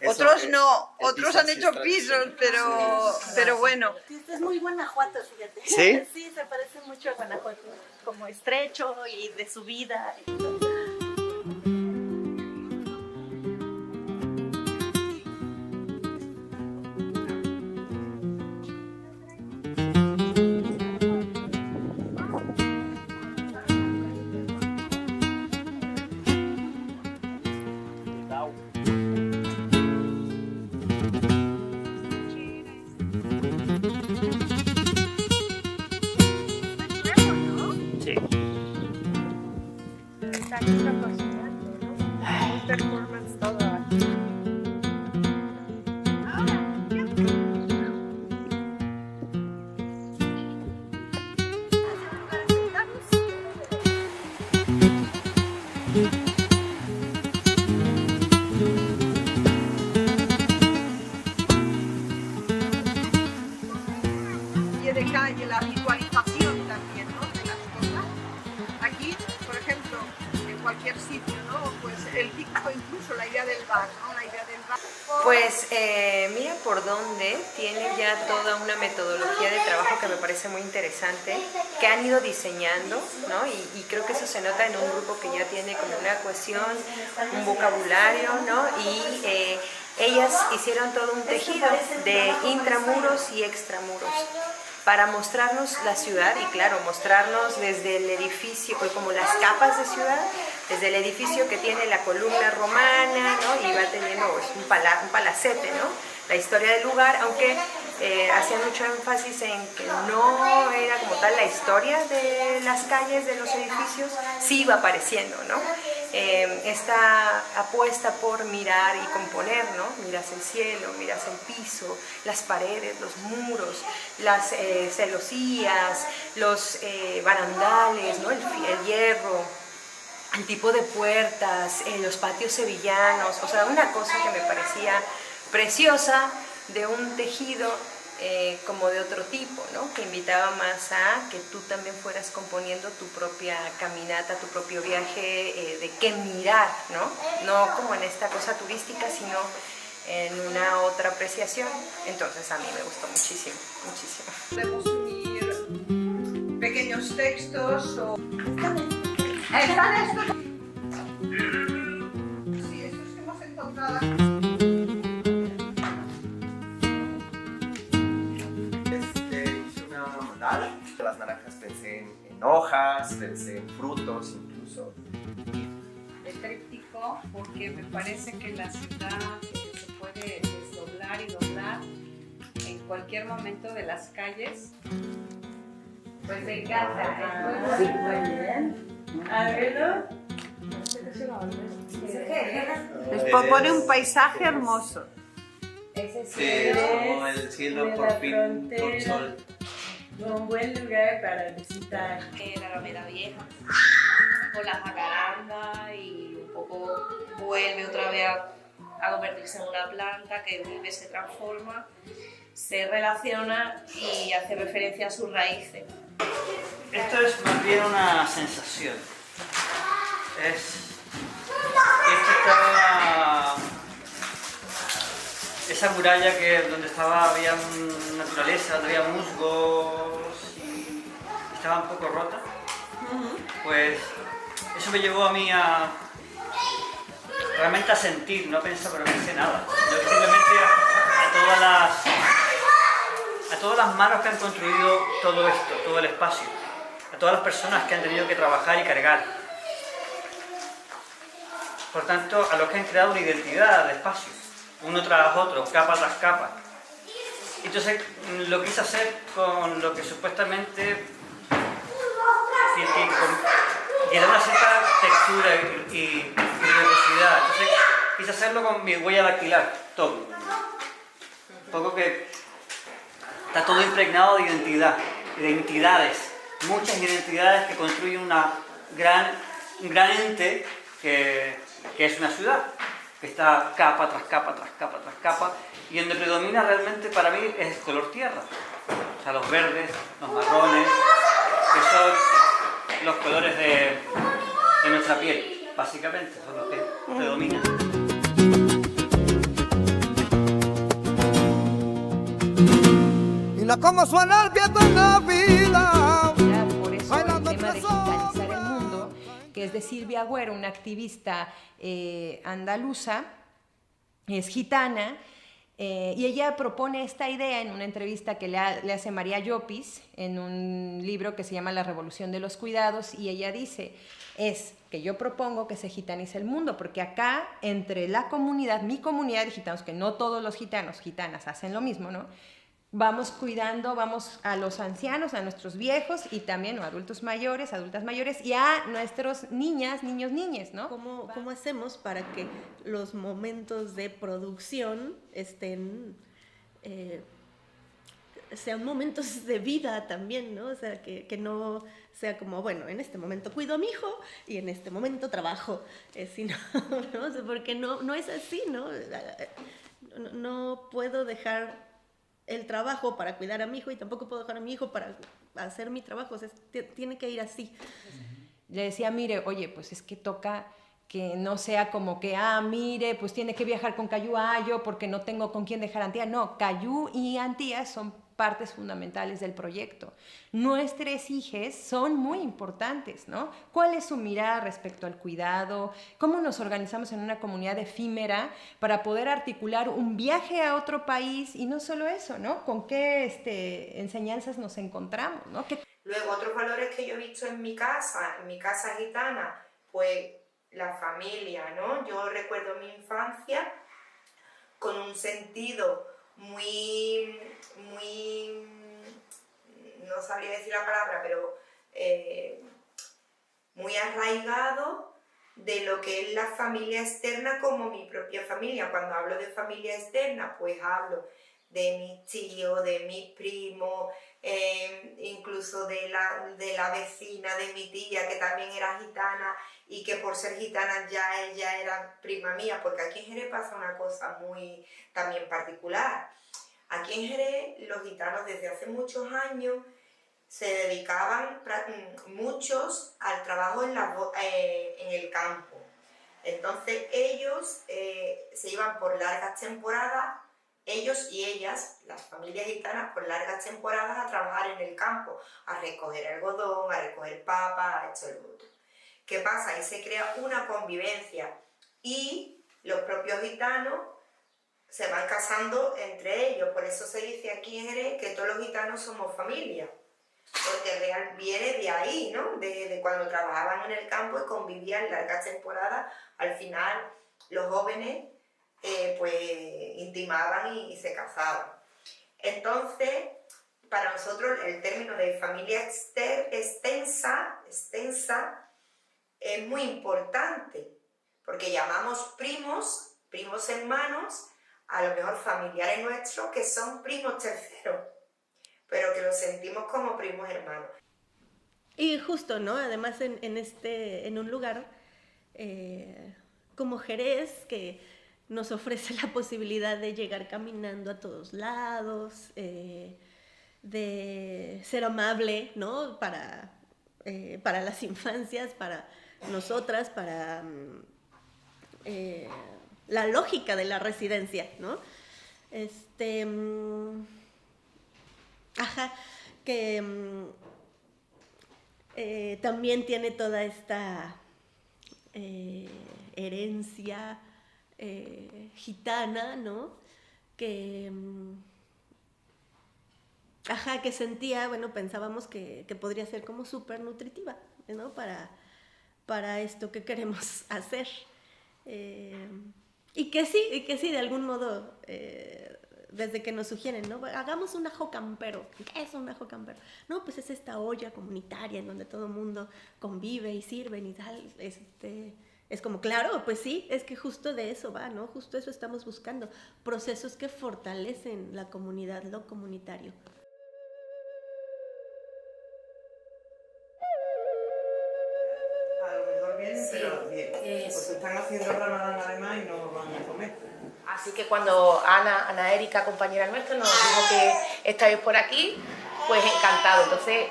Otros no, otros han hecho pisos, pero bueno. Este es muy Guanajuato, fíjate. ¿Sí? Sí, se parece mucho a Guanajuato, como estrecho y de subida. Sí. Está aquí apasionante, ¿no? Un performance todo. De calle, la ritualización también, ¿no? De las cosas. Aquí, por ejemplo, en cualquier sitio, ¿no? Pues el típico, incluso la idea del bar, ¿no? La idea del bar. Pues Mira por dónde tiene ya toda una metodología de trabajo que me parece muy interesante, que han ido diseñando, ¿no? Y creo que eso se nota en un grupo que ya tiene como una cohesión, un vocabulario, ¿no? Y ellas hicieron todo un tejido de intramuros y extramuros para mostrarnos la ciudad y claro, mostrarnos desde el edificio, como las capas de ciudad, desde el edificio que tiene la columna romana, ¿no? Y va teniendo pues, un palacete, ¿no? La historia del lugar, aunque hacían mucho énfasis en que no era como tal la historia de las calles, de los edificios, sí iba apareciendo, ¿no? Esta apuesta por mirar y componer, ¿no? Miras el cielo, miras el piso, las paredes, los muros, las celosías, los barandales, ¿no? El hierro, el tipo de puertas, los patios sevillanos, o sea, una cosa que me parecía preciosa de un tejido como de otro tipo, ¿no? Que invitaba más a que tú también fueras componiendo tu propia caminata, tu propio viaje de qué mirar, ¿no? No como en esta cosa turística, sino en una otra apreciación. Entonces a mí me gustó muchísimo, muchísimo. Podemos unir pequeños textos o... ¿Están estos? Sí, estos que hemos encontrado. Hice una mandala. Las naranjas pensé en hojas, pensé en frutos incluso. El tríptico, porque me parece que la ciudad se puede desdoblar y doblar en cualquier momento de las calles. Pues me encanta. Sí, muy bien. A verlo. Pone un paisaje hermoso. Sí, como el cielo por fin con sol. Un buen lugar para visitar. La Alameda Vieja, con la jacaranda y un poco vuelve otra vez a convertirse en una planta que vive, se transforma, se relaciona y hace referencia a sus raíces. Esto es más bien una sensación. Esto está... Es esa muralla donde había naturaleza, donde había musgos y estaba un poco rota, pues eso me llevó a mí realmente a sentir, no a pensar, pero no pensé nada. Yo simplemente a todas las manos que han construido todo esto, todo el espacio, a todas las personas que han tenido que trabajar y cargar. Por tanto, a los que han creado una identidad de espacio, uno tras otro, capa tras capa. Entonces, lo quise hacer con lo que supuestamente tiene una cierta textura y diversidad. Entonces, quise hacerlo con mi huella dactilar, todo. Un poco que está todo impregnado de identidad, de identidades, muchas identidades que construyen un gran ente que es una ciudad, que está capa tras capa, tras capa, tras capa, y donde predomina realmente para mí es el color tierra. O sea, los verdes, los marrones, que son los colores de nuestra piel, básicamente, son los que predominan. Mira cómo suena el viento en la vida. Por eso el tema de digitalizar el mundo, que es de Silvia Agüero, una activista andaluza, es gitana, y ella propone esta idea en una entrevista que le hace María Llopis en un libro que se llama La Revolución de los Cuidados, y ella dice, es que yo propongo que se gitanice el mundo, porque acá entre la comunidad, mi comunidad de gitanos, que no todos los gitanos, gitanas hacen lo mismo, ¿no? Vamos cuidando, vamos a los ancianos, a nuestros viejos y también a adultos mayores, adultas mayores y a nuestros niñas, niños, niñas, ¿no? ¿Cómo hacemos para que los momentos de producción sean momentos de vida también, ¿no? O sea, que no sea como, bueno, en este momento cuido a mi hijo y en este momento trabajo, sino, ¿no? O sea, porque no es así, ¿no? No puedo dejar el trabajo para cuidar a mi hijo y tampoco puedo dejar a mi hijo para hacer mi trabajo, o sea, tiene que ir así. Le decía, mire, oye, pues es que toca que no sea como que, mire, pues tiene que viajar con Cayú a Ayo porque no tengo con quién dejar a Antía. No, Cayú y Antía son partes fundamentales del proyecto. Nuestros hijos son muy importantes, ¿no? ¿Cuál es su mirada respecto al cuidado? ¿Cómo nos organizamos en una comunidad efímera para poder articular un viaje a otro país? Y no solo eso, ¿no? ¿Con qué enseñanzas nos encontramos, ¿no? Luego, otros valores que yo he visto en mi casa gitana, pues la familia, ¿no? Yo recuerdo mi infancia con un sentido muy, no sabría decir la palabra, pero muy arraigado de lo que es la familia externa como mi propia familia. Cuando hablo de familia externa, pues hablo de mis tíos, de mis primos, incluso de la vecina de mi tía, que también era gitana y que por ser gitana ya ella era prima mía, porque aquí en Jerez pasa una cosa muy también particular. Aquí en Jerez los gitanos desde hace muchos años se dedicaban muchos al trabajo en el campo. Entonces ellos se iban por largas temporadas, ellos y ellas, las familias gitanas, por largas temporadas a trabajar en el campo, a recoger algodón, a recoger papa, a esto y lo otro. ¿Qué pasa? Ahí se crea una convivencia y los propios gitanos se van casando entre ellos. Por eso se dice aquí en Jerez que todos los gitanos somos familia, porque viene de ahí, ¿no? De cuando trabajaban en el campo y convivían largas temporadas. Al final los jóvenes pues intimaban y se casaban. Entonces, para nosotros el término de familia extensa es muy importante, porque llamamos primos hermanos, a lo mejor familiares nuestros que son primos terceros, pero que los sentimos como primos hermanos. Y justo, ¿no? Además en un lugar como Jerez, que nos ofrece la posibilidad de llegar caminando a todos lados, de ser amable, ¿no? Para las infancias, para nosotras, para la lógica de la residencia, ¿no? que también tiene toda esta herencia gitana, ¿no? Que sentía, bueno, pensábamos que podría ser como súper nutritiva, ¿no? Para esto que queremos hacer. Y que sí, de algún modo, desde que nos sugieren, ¿no? Hagamos un ajo campero. ¿Qué es un ajo campero? No, pues es esta olla comunitaria en donde todo el mundo convive y sirven y tal. Es como, claro, pues sí, es que justo de eso va, ¿no? Justo eso estamos buscando. Procesos que fortalecen la comunidad, lo comunitario. A lo mejor vienen, pero bien. Pues están haciendo Ramadán además y no van a comer. Así que cuando Ana Erika, compañera nuestra, nos dijo que estáis por aquí, pues encantado. Entonces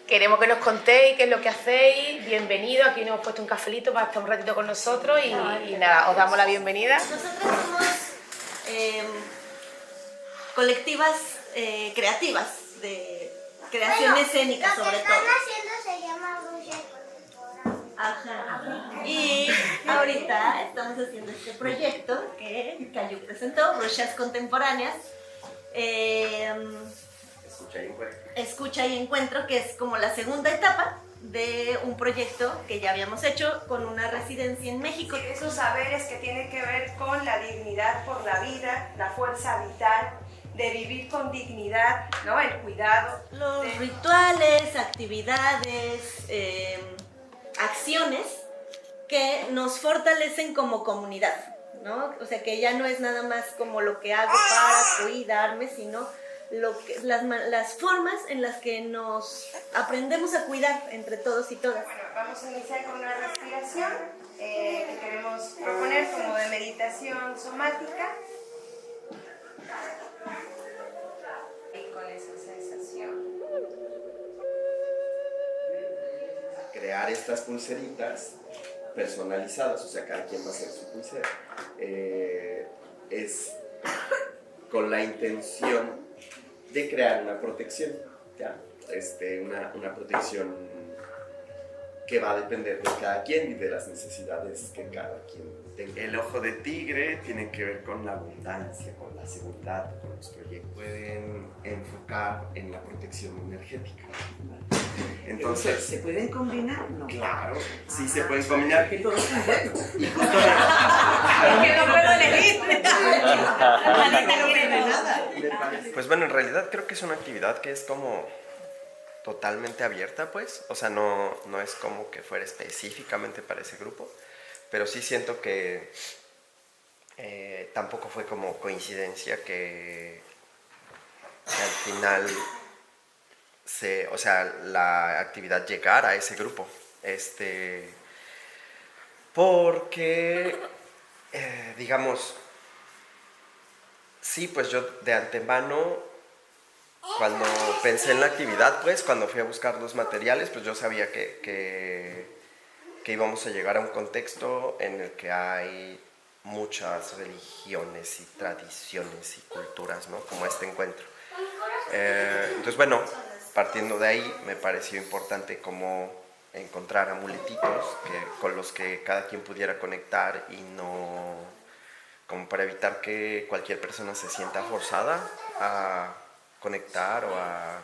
queremos que nos contéis qué es lo que hacéis. Bienvenidos, aquí nos hemos puesto un cafelito para estar un ratito con nosotros y nada, os damos la bienvenida. Nosotros somos colectivas creativas, de creación escénica sobre todo. Lo que están haciendo se llama bruja Ajá. Y ahorita estamos haciendo este proyecto que Cayu presentó, Brujas Contemporáneas. Escucha y encuentro, que es como la segunda etapa de un proyecto que ya habíamos hecho con una residencia en México. Sí, esos saberes que tienen que ver con la dignidad por la vida, la fuerza vital, de vivir con dignidad, ¿no? El cuidado. Los rituales, actividades, acciones que nos fortalecen como comunidad, ¿no? O sea, que ya no es nada más como lo que hago para cuidarme, sino las formas en las que nos aprendemos a cuidar entre todos y todas. Bueno, vamos a iniciar con una respiración que queremos proponer como de meditación somática. Y con esa sensación. Crear estas pulseritas personalizadas, o sea, cada quien va a hacer su pulsera, es con la intención de crear una protección, ¿ya? Una protección que va a depender de cada quien y de las necesidades que cada quien tenga. El ojo de tigre tiene que ver con la abundancia, con la seguridad, con los proyectos. Pueden enfocar en la protección energética. Entonces, ¿se pueden combinar? No. Claro, sí se pueden combinar. Que todos son buenos. Y justo que no puedo elegir. Pues bueno, en realidad creo que es una actividad que es como totalmente abierta, pues. O sea, no es como que fuera específicamente para ese grupo, pero sí siento que tampoco fue como coincidencia que al final la actividad llegara a ese grupo. Porque, digamos, sí, pues yo de antemano, cuando pensé en la actividad, pues cuando fui a buscar los materiales, pues yo sabía que íbamos a llegar a un contexto en el que hay muchas religiones y tradiciones y culturas, ¿no? Como este encuentro. Entonces, bueno, partiendo de ahí, me pareció importante como encontrar amuletitos con los que cada quien pudiera conectar y no, como para evitar que cualquier persona se sienta forzada a conectar o a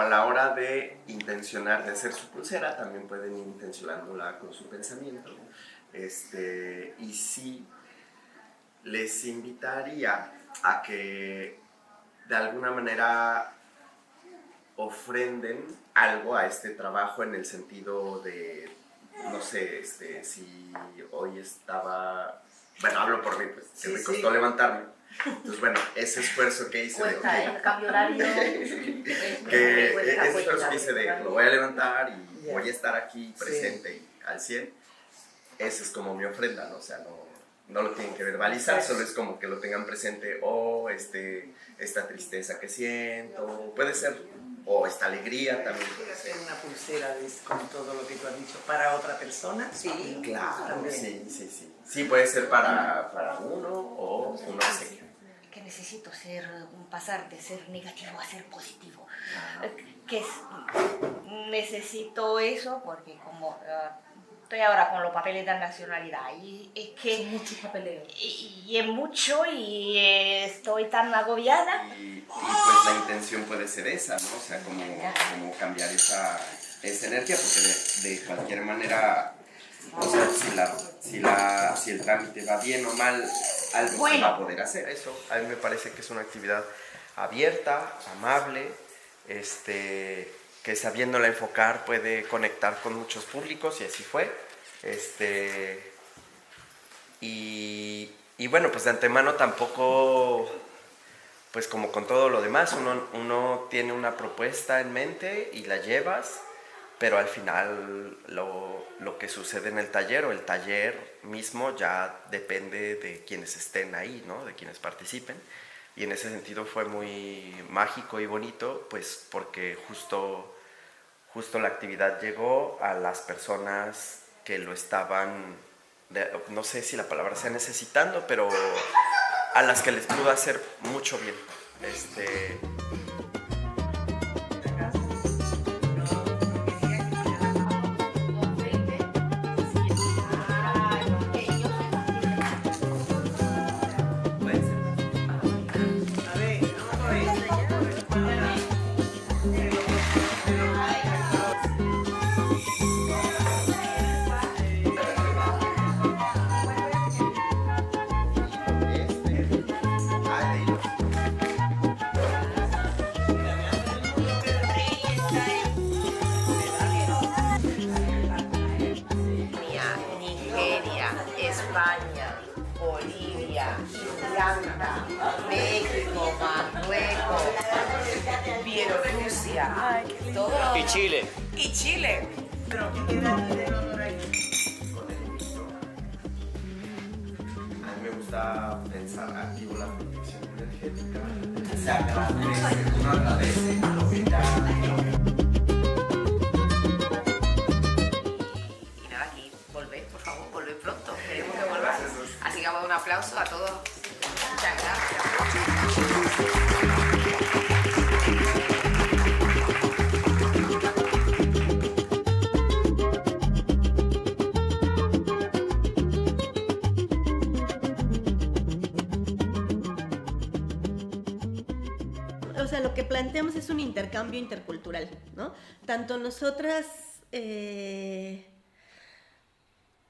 la hora de intencionar de hacer su pulsera, también pueden ir intencionándola con su pensamiento. Y sí, les invitaría a que de alguna manera ofrenden algo a este trabajo, en el sentido de, no sé, si hoy estaba, bueno, hablo por mí, pues, que me costó levantarme. Entonces, bueno, ese esfuerzo que hice el cambio horario. ese esfuerzo que hice de, lo voy a levantar y voy a estar aquí presente y al 100, esa es como mi ofrenda, ¿no? O sea, no lo tienen que verbalizar, solo es como que lo tengan presente, esta tristeza que siento, puede ser, o esta alegría también. ¿Puedes hacer una pulsera con todo lo que tú has dicho para otra persona? Sí, claro, sí. Sí, puede ser para uno o uno obsequio. que necesito pasar de ser negativo a ser positivo. Necesito eso porque como estoy ahora con los papeles de nacionalidad y es que... Son muchos papeleos. Y es mucho y estoy tan agobiada. Y pues la intención puede ser esa, ¿no? O sea, como cambiar esa energía, porque de cualquier manera, o sea, si el trámite va bien o mal, algo se va a poder hacer. Eso a mí me parece que es una actividad abierta, amable, que sabiéndola enfocar puede conectar con muchos públicos, y así fue. Y bueno, pues de antemano tampoco, pues como con todo lo demás, uno tiene una propuesta en mente y la llevas, pero al final lo que sucede en el taller o el taller mismo ya depende de quienes estén ahí, ¿no? De quienes participen. Y en ese sentido fue muy mágico y bonito, pues porque justo la actividad llegó a las personas que lo estaban, no sé si la palabra sea necesitando, pero a las que les pudo hacer mucho bien. Nigeria, España, Bolivia, Irlanda, México, Marruecos, Bielorrusia, todo. Y Chile. Y Chile. A mí me gusta pensar activo la protección energética. Se agradece, uno agradece lo que ya... Y nada, aquí volvéis, por favor, volvéis pronto. Queremos que volváis. Así que vamos a dar un aplauso a todos. Muchas gracias. O sea, lo que planteamos es un intercambio intercultural, ¿no? Tanto nosotras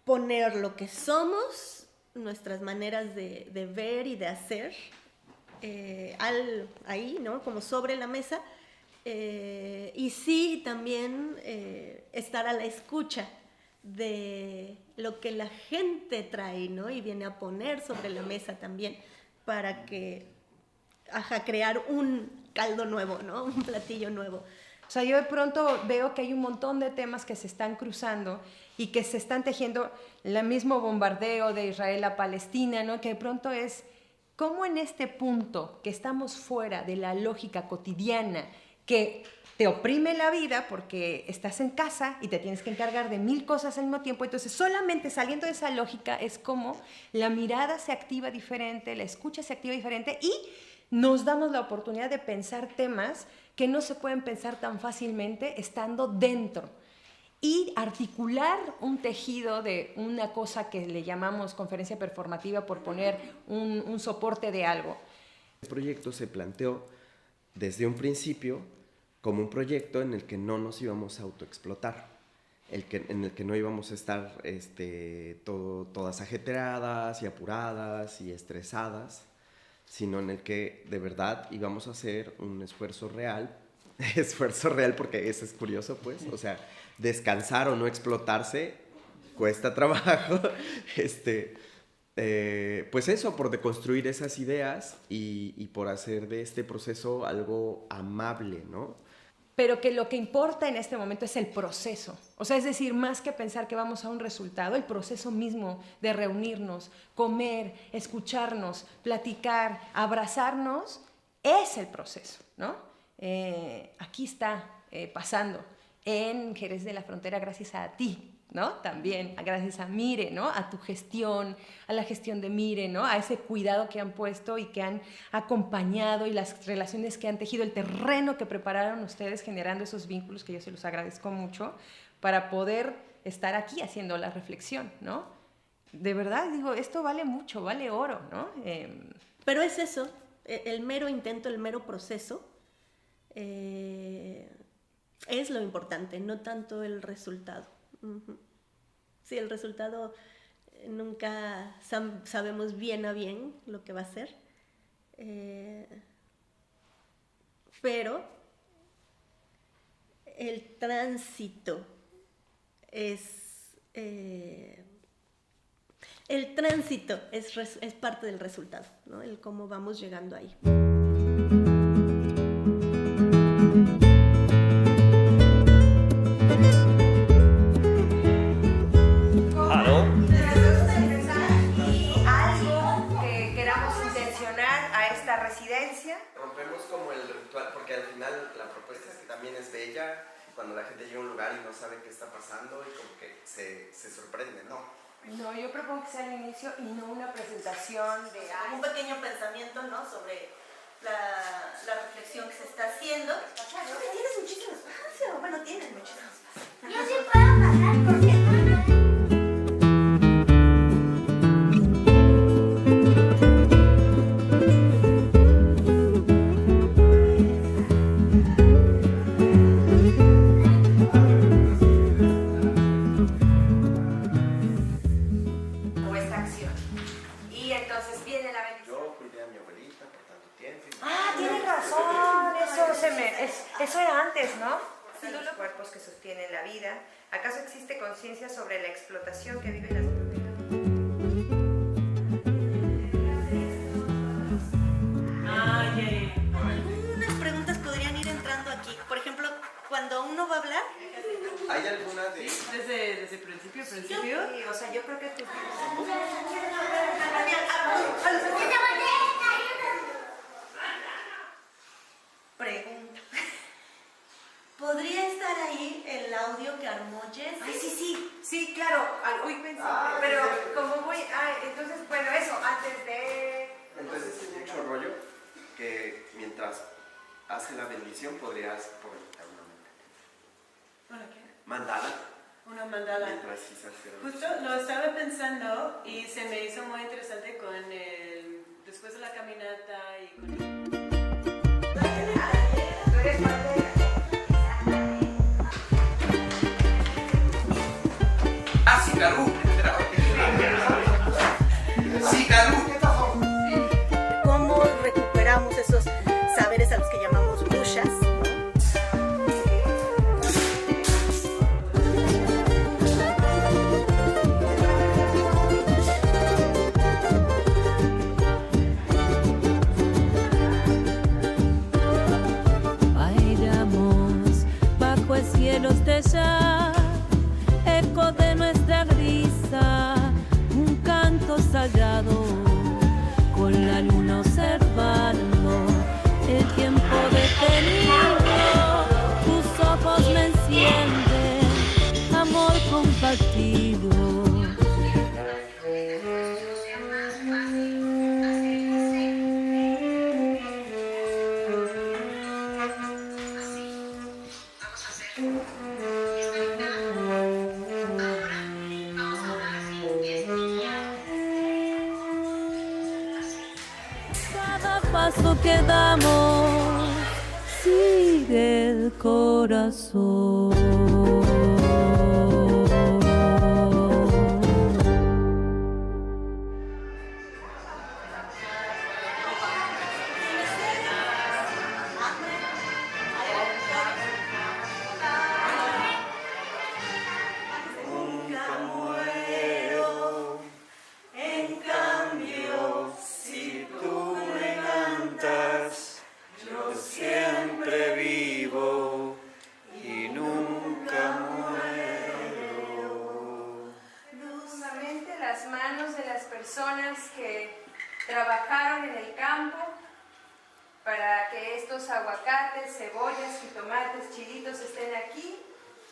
poner lo que somos, nuestras maneras de ver y de hacer, ahí, ¿no? Como sobre la mesa, y sí también estar a la escucha de lo que la gente trae, ¿no? Y viene a poner sobre la mesa también para que crear un caldo nuevo, ¿no? Un platillo nuevo. O sea, yo de pronto veo que hay un montón de temas que se están cruzando y que se están tejiendo, el mismo bombardeo de Israel a Palestina, ¿no? Que de pronto es cómo en este punto que estamos fuera de la lógica cotidiana que te oprime la vida porque estás en casa y te tienes que encargar de 1000 cosas al mismo tiempo, entonces solamente saliendo de esa lógica es como la mirada se activa diferente, la escucha se activa diferente y nos damos la oportunidad de pensar temas que no se pueden pensar tan fácilmente estando dentro y articular un tejido de una cosa que le llamamos conferencia performativa por poner un soporte de algo. El proyecto se planteó desde un principio como un proyecto en el que no nos íbamos a autoexplotar, en el que no íbamos a estar todas ajetreadas y apuradas y estresadas, sino en el que de verdad íbamos a hacer un esfuerzo real porque eso es curioso, pues, o sea, descansar o no explotarse cuesta trabajo, pues eso, por deconstruir esas ideas y por hacer de este proceso algo amable, ¿no? Pero que lo que importa en este momento es el proceso. O sea, es decir, más que pensar que vamos a un resultado, el proceso mismo de reunirnos, comer, escucharnos, platicar, abrazarnos, es el proceso, ¿no? Aquí está pasando en Jerez de la Frontera gracias a ti, ¿no? También gracias a Mire, ¿no? A tu gestión, a la gestión de Mire, ¿no? A ese cuidado que han puesto y que han acompañado y las relaciones que han tejido, el terreno que prepararon ustedes generando esos vínculos que yo se los agradezco mucho para poder estar aquí haciendo la reflexión, ¿no? De verdad, digo, esto vale mucho, vale oro, ¿no? Pero es eso, el mero intento, el mero proceso es lo importante, no tanto el resultado. Sí, el resultado nunca sabemos bien a bien lo que va a ser, pero el tránsito es parte del resultado, ¿no? El cómo vamos llegando ahí. Residencia. Rompemos como el ritual, porque al final la propuesta es que también es bella cuando la gente llega a un lugar y no sabe qué está pasando y como que se sorprende, ¿no? No, yo propongo que sea el inicio y no una presentación de un pequeño pensamiento, ¿no? Sobre la reflexión que se está haciendo. Tienes muchísimo espacio. Bueno, tienes muchísimo espacio. Yo sí puedo pasar porque eso era antes, ¿no? Los cuerpos que sostienen la vida. ¿Acaso existe conciencia sobre la explotación que viven las Algunas preguntas podrían ir entrando aquí. Por ejemplo, cuando uno va a hablar. ¿Hay alguna de...? ¿Desde principio? Sí, o sea, yo creo que tú... Pregunta. ¿Podría estar ahí el audio que armó Jess? Ay, sí, claro. Hoy pensé, pero como voy... entonces, bueno, eso, antes de... Entonces es mucho rollo que mientras hace la bendición podrías proyectar una ¿Una qué? mandala. Una mandala. Mientras sí se hace la Justo lo estaba pensando y se me hizo muy interesante con el... después de la caminata y con... ¿Cómo recuperamos esos saberes a los que llamamos brushas? Bailamos bajo el cielo estrellado, eco de nuestra brisa, un canto sagrado, con la luna observando el tiempo detenido. Tus ojos me encienden, amor compartido. Paso que damos sigue el corazón. En cambio, si tú me cantas, yo siempre vivo y nunca muero. Justamente las manos de las personas que trabajaron en el campo para que estos aguacates, cebollas, jitomates, chilitos estén aquí.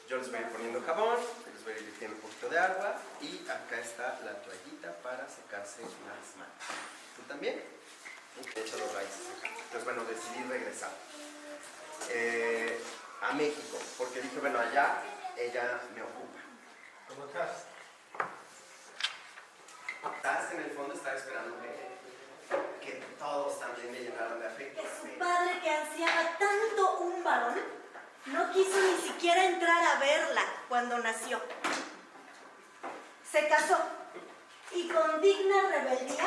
Yo les voy poniendo jabón, les puedes ver, le tiene un poquito de agua y acá está la toallita para secarse las manos. ¿Tú también? De hecho, los raíces. Entonces, bueno, decidí regresar a México, porque dije, bueno, allá ella me ocupa. ¿Cómo estás? Estás en el fondo, estaba esperando que todos también me llenaran de afecto. Que su padre, que ansiaba tanto un varón, no quiso ni siquiera entrar a verla cuando nació. Se casó y con digna rebeldía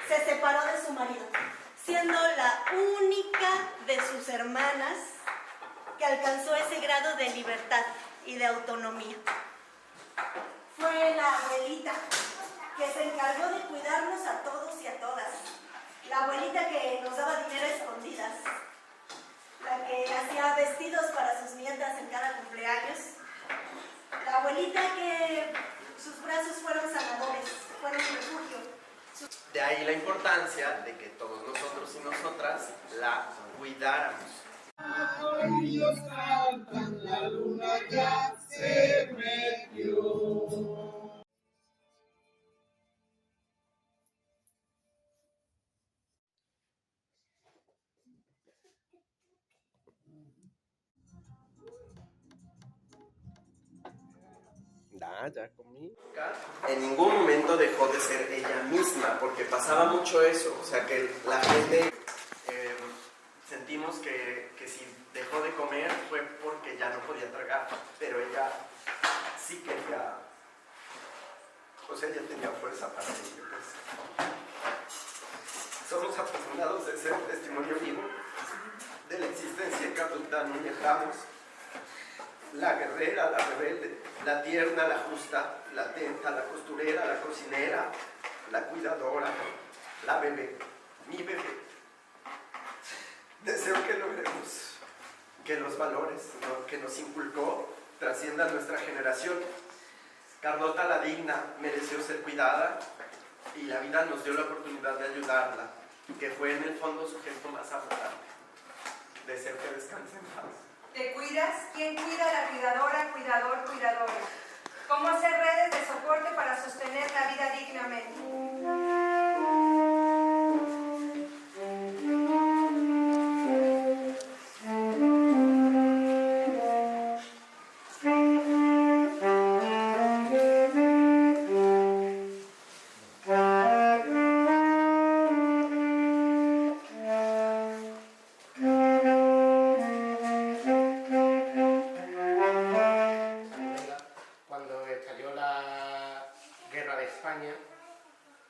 se separó de su marido, siendo la única de sus hermanas que alcanzó ese grado de libertad y de autonomía. Fue la abuelita que se encargó de cuidarnos a todos y a todas. La abuelita que nos daba dinero a escondidas. La que hacía vestidos para sus nietas en cada cumpleaños. La abuelita que sus brazos fueron sanadores, fueron un refugio. De ahí la importancia de que todos nosotros y nosotras la cuidáramos. Ellos cantan, la luna ya se metió. Ya comí. En ningún momento dejó de ser ella misma, porque pasaba mucho eso, o sea que la gente sentimos que si dejó de comer fue porque ya no podía tragar, pero ella sí quería, o sea, ella tenía fuerza para ello. Pues. Somos afortunados de ser testimonio vivo de la existencia de Carlota Núñez Ramos, la guerrera, la rebelde, la tierna, la justa, la atenta, la costurera, la cocinera, la cuidadora, la bebé, mi bebé. Deseo que logremos que los valores que nos inculcó trasciendan nuestra generación. Carlota la digna mereció ser cuidada y la vida nos dio la oportunidad de ayudarla, que fue en el fondo su gesto más importante. Deseo que descanse en paz. ¿Te cuidas? ¿Quién cuida a la cuidadora, cuidador, cuidadora? ¿Cómo hacer redes de soporte para sostener la vida dignamente?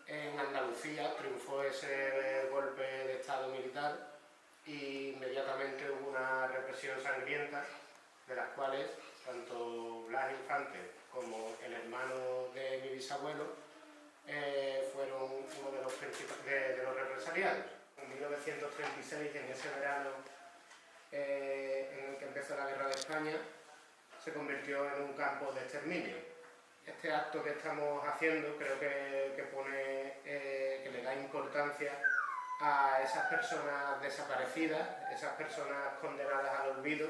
En Andalucía triunfó ese golpe de Estado militar y inmediatamente hubo una represión sangrienta, de las cuales tanto Blas Infante como el hermano de mi bisabuelo fueron uno de los represaliados. En 1936, en ese verano en el que empezó la Guerra de España, se convirtió en un campo de exterminio. Este acto que estamos haciendo creo que pone, que le da importancia a esas personas desaparecidas, esas personas condenadas al olvido.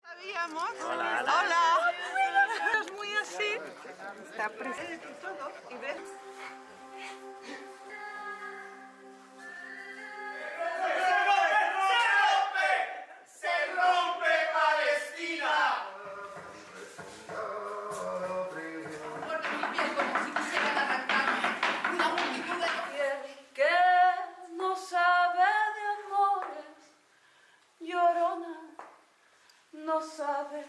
Sabíamos. Hola. Hola. Es muy así. Está presente todo y ves. ¡Se rompe Palestina! Que no sabe de amores, llorona, no sabe.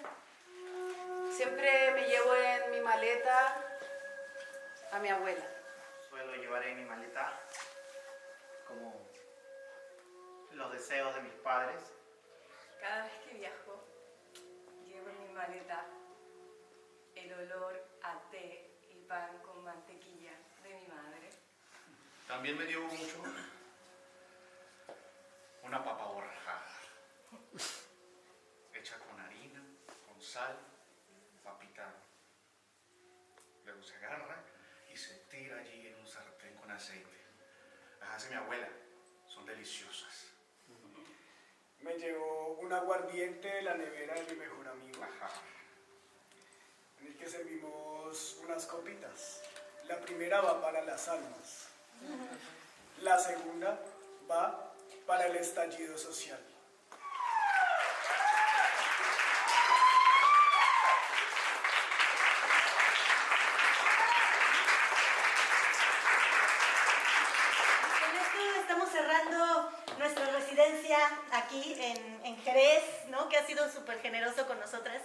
Siempre me llevo en mi maleta a mi abuela. Suelo llevar en mi maleta como los deseos de mis padres, Cada vez que viajo, llevo en mi maleta el olor a té y pan con mantequilla de mi madre. También me dio mucho una papa borrajada, hecha con harina, con sal, papita. Luego se agarra y se tira allí en un sartén con aceite. Las hace mi abuela, son deliciosas. Me llevó un aguardiente de la nevera de mi mejor amigo, en el que servimos unas copitas. La primera va para las almas, la segunda va para el estallido social. Con esto estamos cerrando nuestra residencia aquí en Jerez, ¿no? Que ha sido súper generoso con nosotras.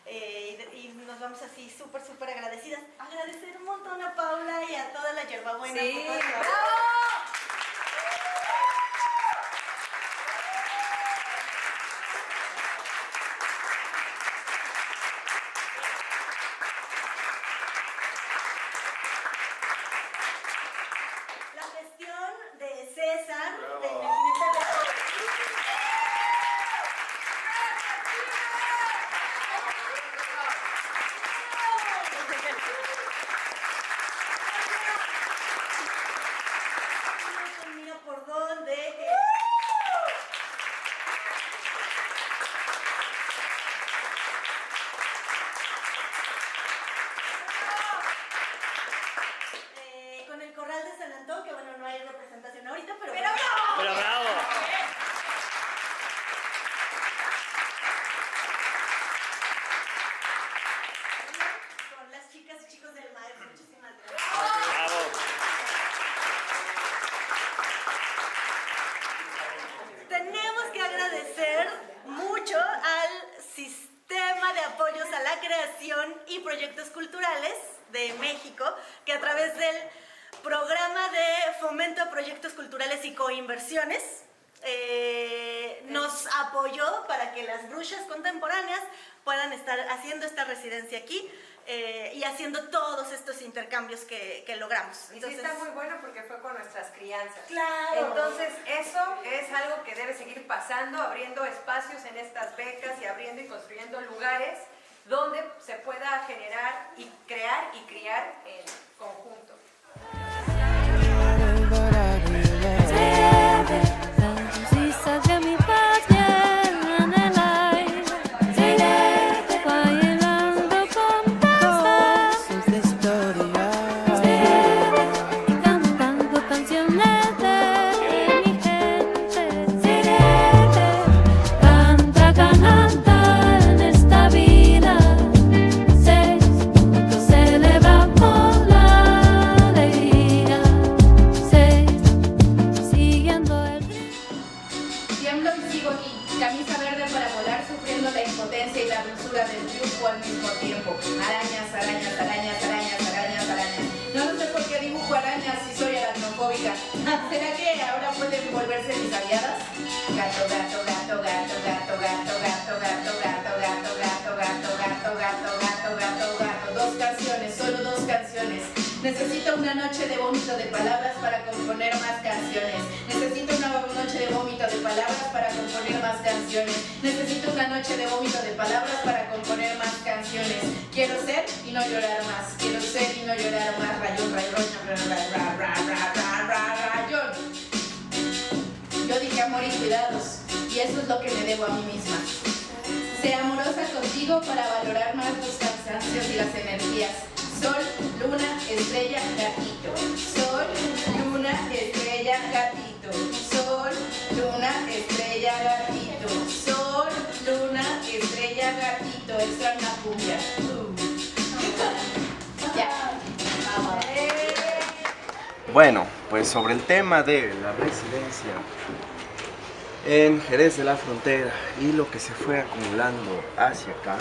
Y nos vamos así súper agradecidas. Agradecer un montón a Paula y a toda la hierbabuena. Sí, por todo el trabajo. ¡bravo! La gestión de César, de Imagínate. Mira por dónde. Con el Corral de San Antón, que bueno, no hay representación ahorita, pero Pero bravo. con las chicas y chicos del maestro. Muchísimas gracias. Tenemos que agradecer mucho al Sistema de Apoyos a la Creación y Proyectos Culturales de México, que a través del Programa de Fomento a Proyectos Culturales y Coinversiones nos apoyó para que las brujas contemporáneas puedan estar haciendo esta residencia aquí y haciendo todos estos intercambios que logramos. Entonces, sí está muy bueno porque fue con nuestras crianzas. Claro. Entonces, eso es algo que debe seguir pasando, abriendo espacios en estas becas y abriendo y construyendo lugares donde se pueda generar y crear y criar en conjunto. ¿Será que ahora pueden volverse mis aliadas? Gato, gato, gato, gato, gato, gato, gato, gato, gato, gato, gato, gato, gato, gato, gato, gato, gato. Dos canciones, solo dos canciones. Necesito una noche de vómito de palabras para componer más canciones. Necesito una noche de vómito de palabras para componer más canciones. Necesito una noche de vómito de palabras para componer más canciones. Quiero ser y no llorar más. Quiero ser y no llorar más. Rayón, rayón, rayón. Yo dije amor y cuidados, y eso es lo que me debo a mí misma. Sé amorosa contigo para valorar más los cansancios y las energías. Sol, luna, estrella, gatito. Sol, luna, estrella, gatito. Sol, luna, estrella, gatito. Sol, luna, estrella, gatito. Extra una cumbia. Ya. Vamos. Bueno, pues sobre el tema de la residencia en Jerez de la Frontera y lo que se fue acumulando hacia acá,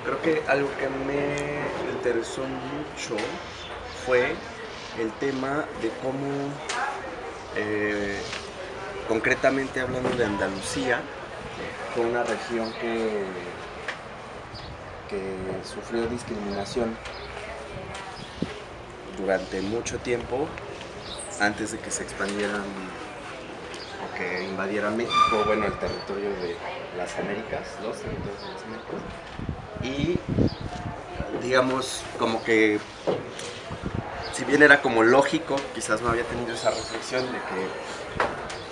creo que algo que me interesó mucho fue el tema de cómo, concretamente hablando de Andalucía, fue una región que sufrió discriminación durante mucho tiempo antes de que se expandieran o que invadieran México, bueno, el territorio de las Américas, los territorios de las Américas. Y digamos como que, si bien era como lógico, quizás no había tenido esa reflexión de que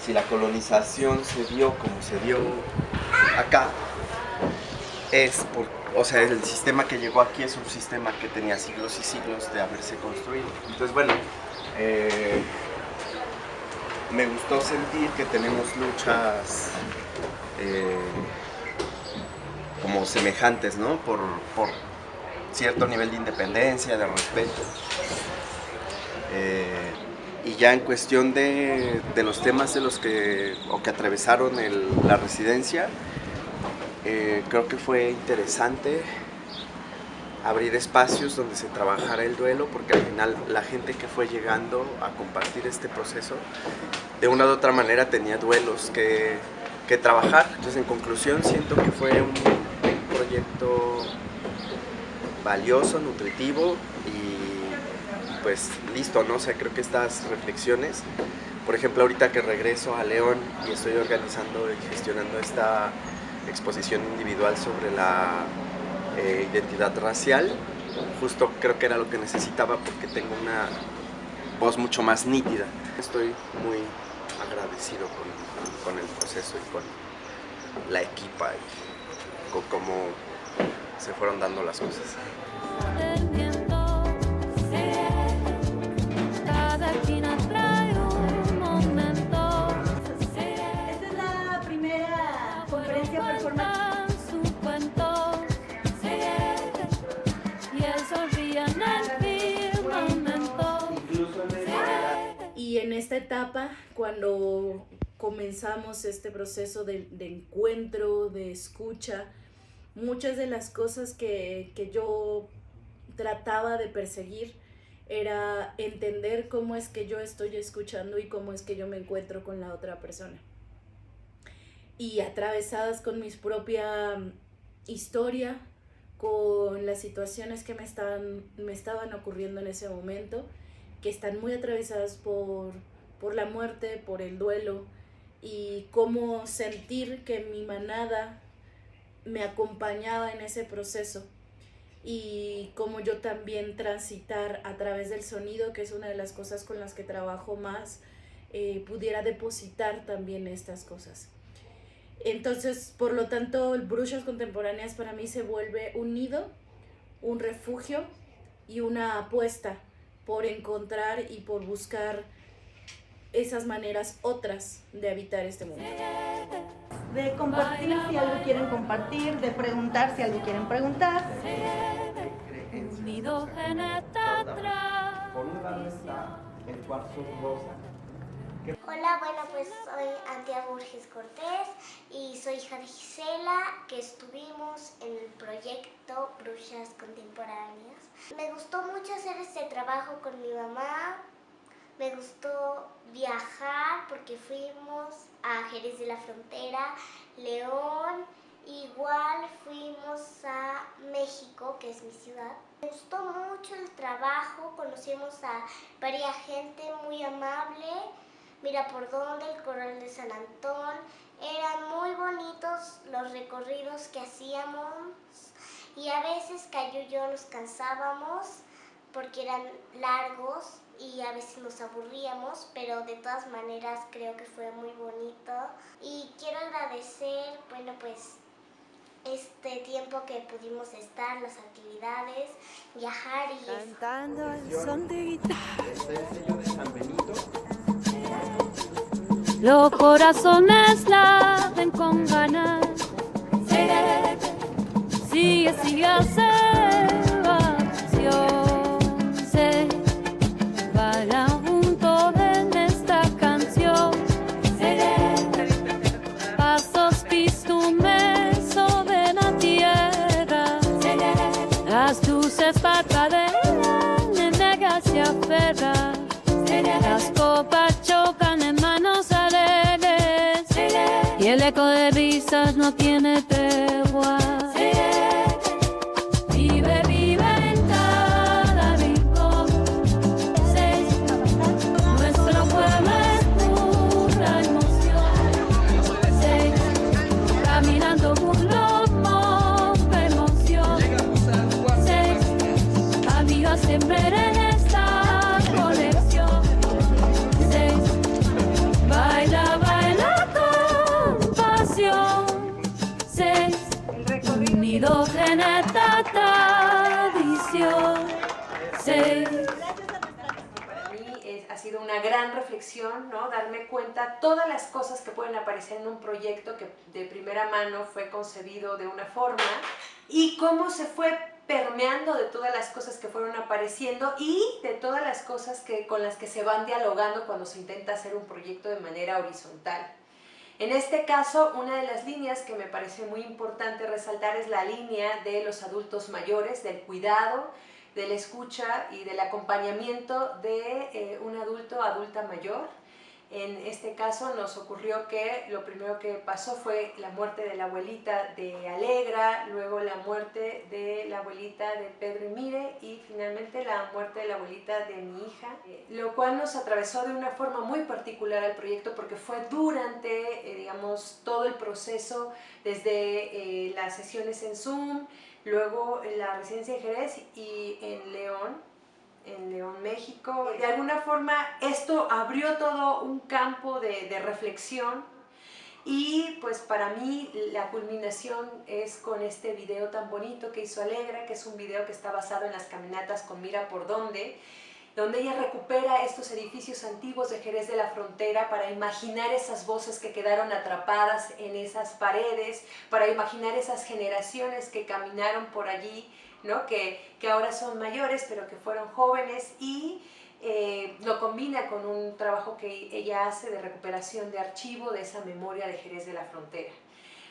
si la colonización se dio como se dio acá, es por, o sea, el sistema que llegó aquí es un sistema que tenía siglos y siglos de haberse construido. Entonces, bueno, me gustó sentir que tenemos luchas como semejantes, ¿no? Por cierto nivel de independencia, de respeto. Y ya en cuestión de los temas de los que atravesaron la residencia, creo que fue interesante abrir espacios donde se trabajara el duelo, porque al final la gente que fue llegando a compartir este proceso, de una u otra manera tenía duelos que trabajar. Entonces, en conclusión, siento que fue un proyecto valioso, nutritivo y pues listo, ¿no? O sea, creo que estas reflexiones, por ejemplo, ahorita que regreso a León y estoy organizando y gestionando esta exposición individual sobre la identidad racial, justo creo que era lo que necesitaba porque tengo una voz mucho más nítida. Estoy muy agradecido con el proceso y con la equipa y con cómo se fueron dando las cosas. Esta es la primera conferencia performática. Y en esta etapa, cuando comenzamos este proceso de encuentro, de escucha, muchas de las cosas que yo trataba de perseguir era entender cómo es que yo estoy escuchando y cómo es que yo me encuentro con la otra persona. Y atravesadas con mi propia historia, con las situaciones que me estaban ocurriendo en ese momento, que están muy atravesadas por la muerte, por el duelo, y cómo sentir que mi manada me acompañaba en ese proceso, y cómo yo también transitar a través del sonido, que es una de las cosas con las que trabajo más, pudiera depositar también estas cosas. Entonces, por lo tanto, el Brujas Contemporáneas para mí se vuelve un nido, un refugio y una apuesta por encontrar y por buscar esas maneras otras de habitar este mundo. De compartir si algo quieren compartir, de preguntar si algo quieren preguntar. Unidos en esta Por un lado está el cuarzo rosa. Hola, bueno, pues soy Antia Borges Cortés y soy hija de Gisela, que estuvimos en el proyecto Brujas Contemporáneas. Me gustó mucho hacer este trabajo con mi mamá, me gustó viajar porque fuimos a Jerez de la Frontera, León, igual fuimos a México, que es mi ciudad. Me gustó mucho el trabajo, conocimos a varias gente muy amable. Mira por dónde, el Corral de San Antón. Eran muy bonitos los recorridos que hacíamos y a veces Cayo y yo nos cansábamos porque eran largos y a veces nos aburríamos, pero de todas maneras creo que fue muy bonito. Y quiero agradecer, bueno, pues este tiempo que pudimos estar, las actividades, viajar y cantando al son de guitarra. Este es el sello de San Benito. Los corazones laten con ganas. Sigue, sigue a ser vacación. Se vayan juntos en esta canción. Pasos pistumes sobre la tierra. Las luces parpadean, en ella se aferra. Las copas chocan en manos alegres y el eco de risas no tiene tregua. Vive, vive en cada rincón. Nuestro pueblo es pura emoción. Caminando por los montes, emoción. Amigas siempre en esta colección. Baila, baila con pasión. Unidos en esta tradición. Para mí ha sido una gran reflexión, ¿no? Darme cuenta todas las cosas que pueden aparecer en un proyecto que de primera mano fue concebido de una forma y cómo se fue permeando de todas las cosas que fueron apareciendo y de todas las cosas con las que se van dialogando cuando se intenta hacer un proyecto de manera horizontal. En este caso, una de las líneas que me pareció muy importante resaltar es la línea de los adultos mayores, del cuidado, de la escucha y del acompañamiento de un adulta mayor. En este caso nos ocurrió que lo primero que pasó fue la muerte de la abuelita de Alegra, luego la muerte de la abuelita de Pedro y Mire y finalmente la muerte de la abuelita de mi hija, lo cual nos atravesó de una forma muy particular al proyecto porque fue durante, digamos, todo el proceso, desde las sesiones en Zoom, luego en la residencia en Jerez y en León, México. De alguna forma esto abrió todo un campo de reflexión y pues para mí la culminación es con este video tan bonito que hizo Alegra, que es un video que está basado en las caminatas con Mira por Dónde, donde ella recupera estos edificios antiguos de Jerez de la Frontera para imaginar esas voces que quedaron atrapadas en esas paredes, para imaginar esas generaciones que caminaron por allí, ¿no? que ahora son mayores pero que fueron jóvenes y lo combina con un trabajo que ella hace de recuperación de archivo de esa memoria de Jerez de la Frontera.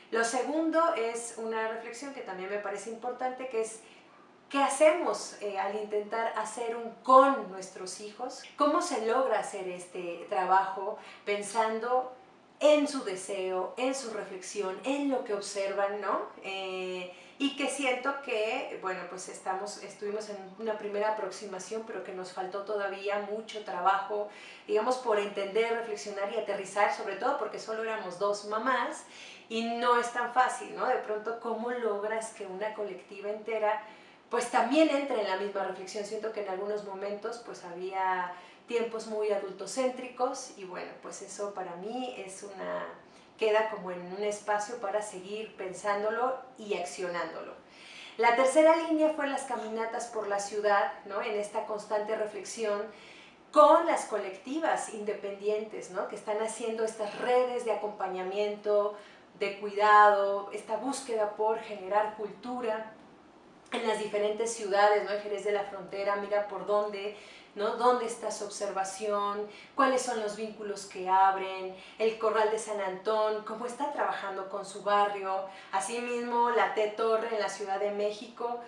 Lo segundo es una reflexión que también me parece importante, que es ¿qué hacemos al intentar hacer un con nuestros hijos? ¿Cómo se logra hacer este trabajo pensando en su deseo, en su reflexión, en lo que observan, ¿no? Y que siento que, bueno, pues estuvimos en una primera aproximación, pero que nos faltó todavía mucho trabajo, digamos, por entender, reflexionar y aterrizar, sobre todo porque solo éramos dos mamás y no es tan fácil, ¿no? De pronto, ¿cómo logras que una colectiva entera pues también entre en la misma reflexión? Siento que en algunos momentos pues había tiempos muy adultocéntricos y bueno, pues eso para mí queda como en un espacio para seguir pensándolo y accionándolo. La tercera línea fue las caminatas por la ciudad, ¿no? En esta constante reflexión con las colectivas independientes, ¿no? Que están haciendo estas redes de acompañamiento, de cuidado, esta búsqueda por generar cultura en las diferentes ciudades, ¿no? Jerez de la Frontera, Mira por Dónde, ¿no? ¿Dónde está su observación? ¿Cuáles son los vínculos que abren? El Corral de San Antón, cómo está trabajando con su barrio. Asimismo, la T-Torre en la Ciudad de México,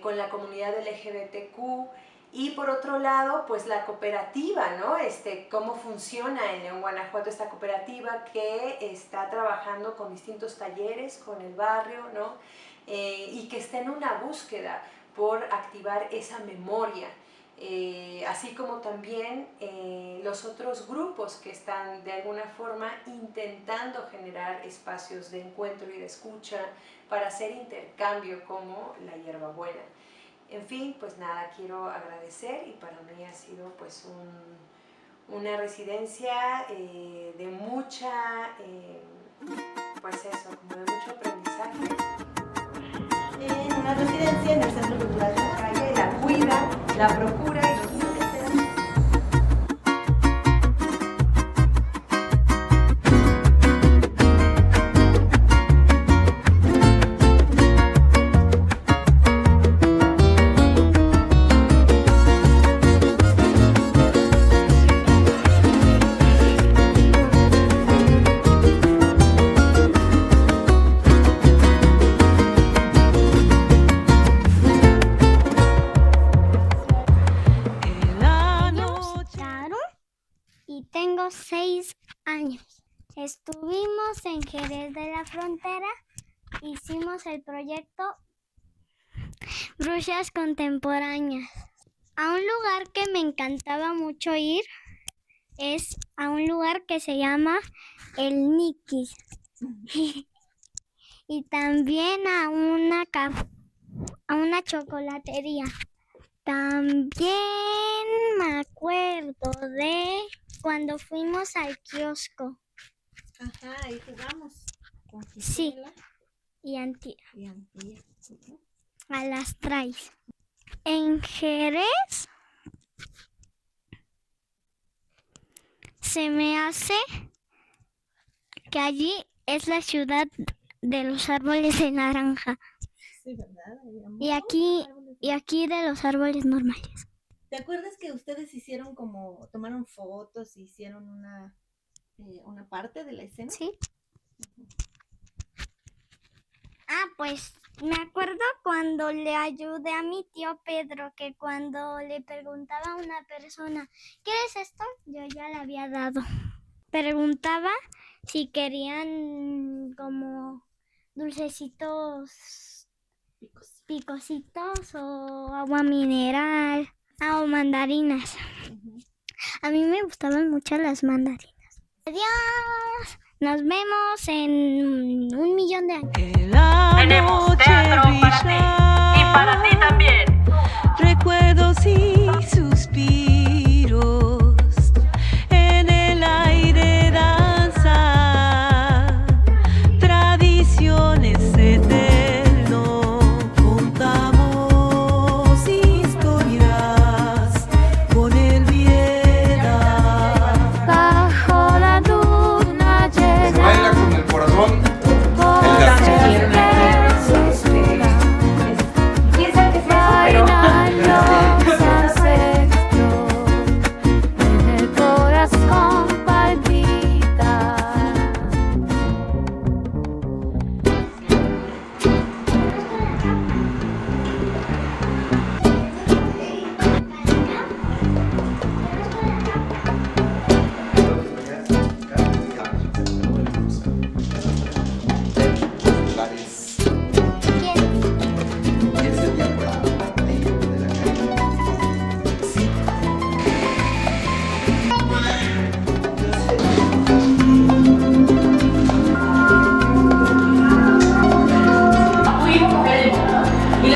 con la comunidad LGBTQ. Y por otro lado, pues la cooperativa, ¿no? Cómo funciona en León, Guanajuato, esta cooperativa que está trabajando con distintos talleres, con el barrio, ¿no? Y que está en una búsqueda por activar esa memoria. Así como también los otros grupos que están de alguna forma intentando generar espacios de encuentro y de escucha para hacer intercambio como la hierbabuena. En fin, pues nada, quiero agradecer y para mí ha sido pues una residencia de mucha, pues eso, como de mucho aprendizaje. En una residencia en el Centro Cultural de la Calle, la cuida, la procura y los la Frontera hicimos el proyecto Brujas Contemporáneas. A un lugar que me encantaba mucho ir es a un lugar que se llama El Nikis. Y también a una chocolatería. También me acuerdo de cuando fuimos al kiosco. Ajá, y jugamos con Sí, Gisela y Antía. y Antía. A las traes. En Jerez se me hace que allí es la ciudad de los árboles de naranja. Sí, ¿verdad? Y aquí de los árboles normales. ¿Te acuerdas que ustedes hicieron tomaron fotos, hicieron una parte de la escena? Sí. Pues me acuerdo cuando le ayudé a mi tío Pedro, que cuando le preguntaba a una persona, ¿quieres esto? Yo ya le había dado. Preguntaba si querían como dulcecitos picositos o agua mineral o mandarinas. A mí me gustaban mucho las mandarinas. Adiós. Nos vemos en 1.000.000 de años. Tenemos teatro para ti y para ti también. Recuerdos y suspiros en el aire danza, tradiciones eterno, contamos historias con el Viena. Bajo la luna llena. Baila con el corazón.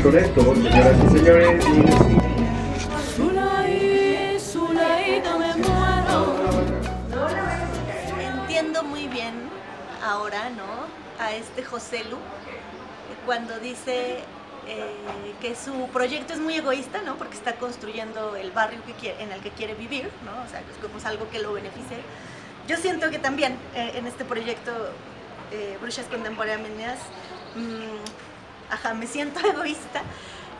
Correcto, señoras y señores. Me muero. Entiendo muy bien ahora, ¿no? A José Lu, cuando dice que su proyecto es muy egoísta, ¿no? Porque está construyendo el barrio en el que quiere vivir, ¿no? O sea, es como algo que lo beneficie. Yo siento que también en este proyecto Brujas Contemporáneas, me siento egoísta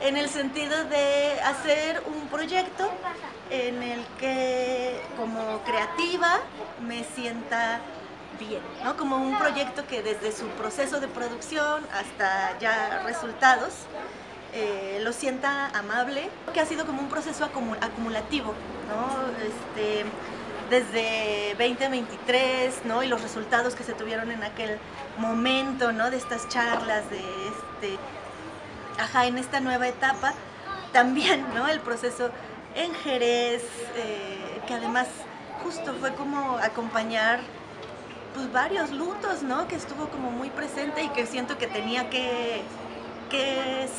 en el sentido de hacer un proyecto en el que como creativa me sienta bien, ¿no? Como un proyecto que desde su proceso de producción hasta ya resultados lo sienta amable, que ha sido como un proceso acumulativo, ¿no? Desde 2023, ¿no? Y los resultados que se tuvieron en aquel momento, ¿no? De estas charlas, en esta nueva etapa, también, ¿no? El proceso en Jerez, que además justo fue como acompañar pues varios lutos, ¿no? Que estuvo como muy presente y que siento que tenía que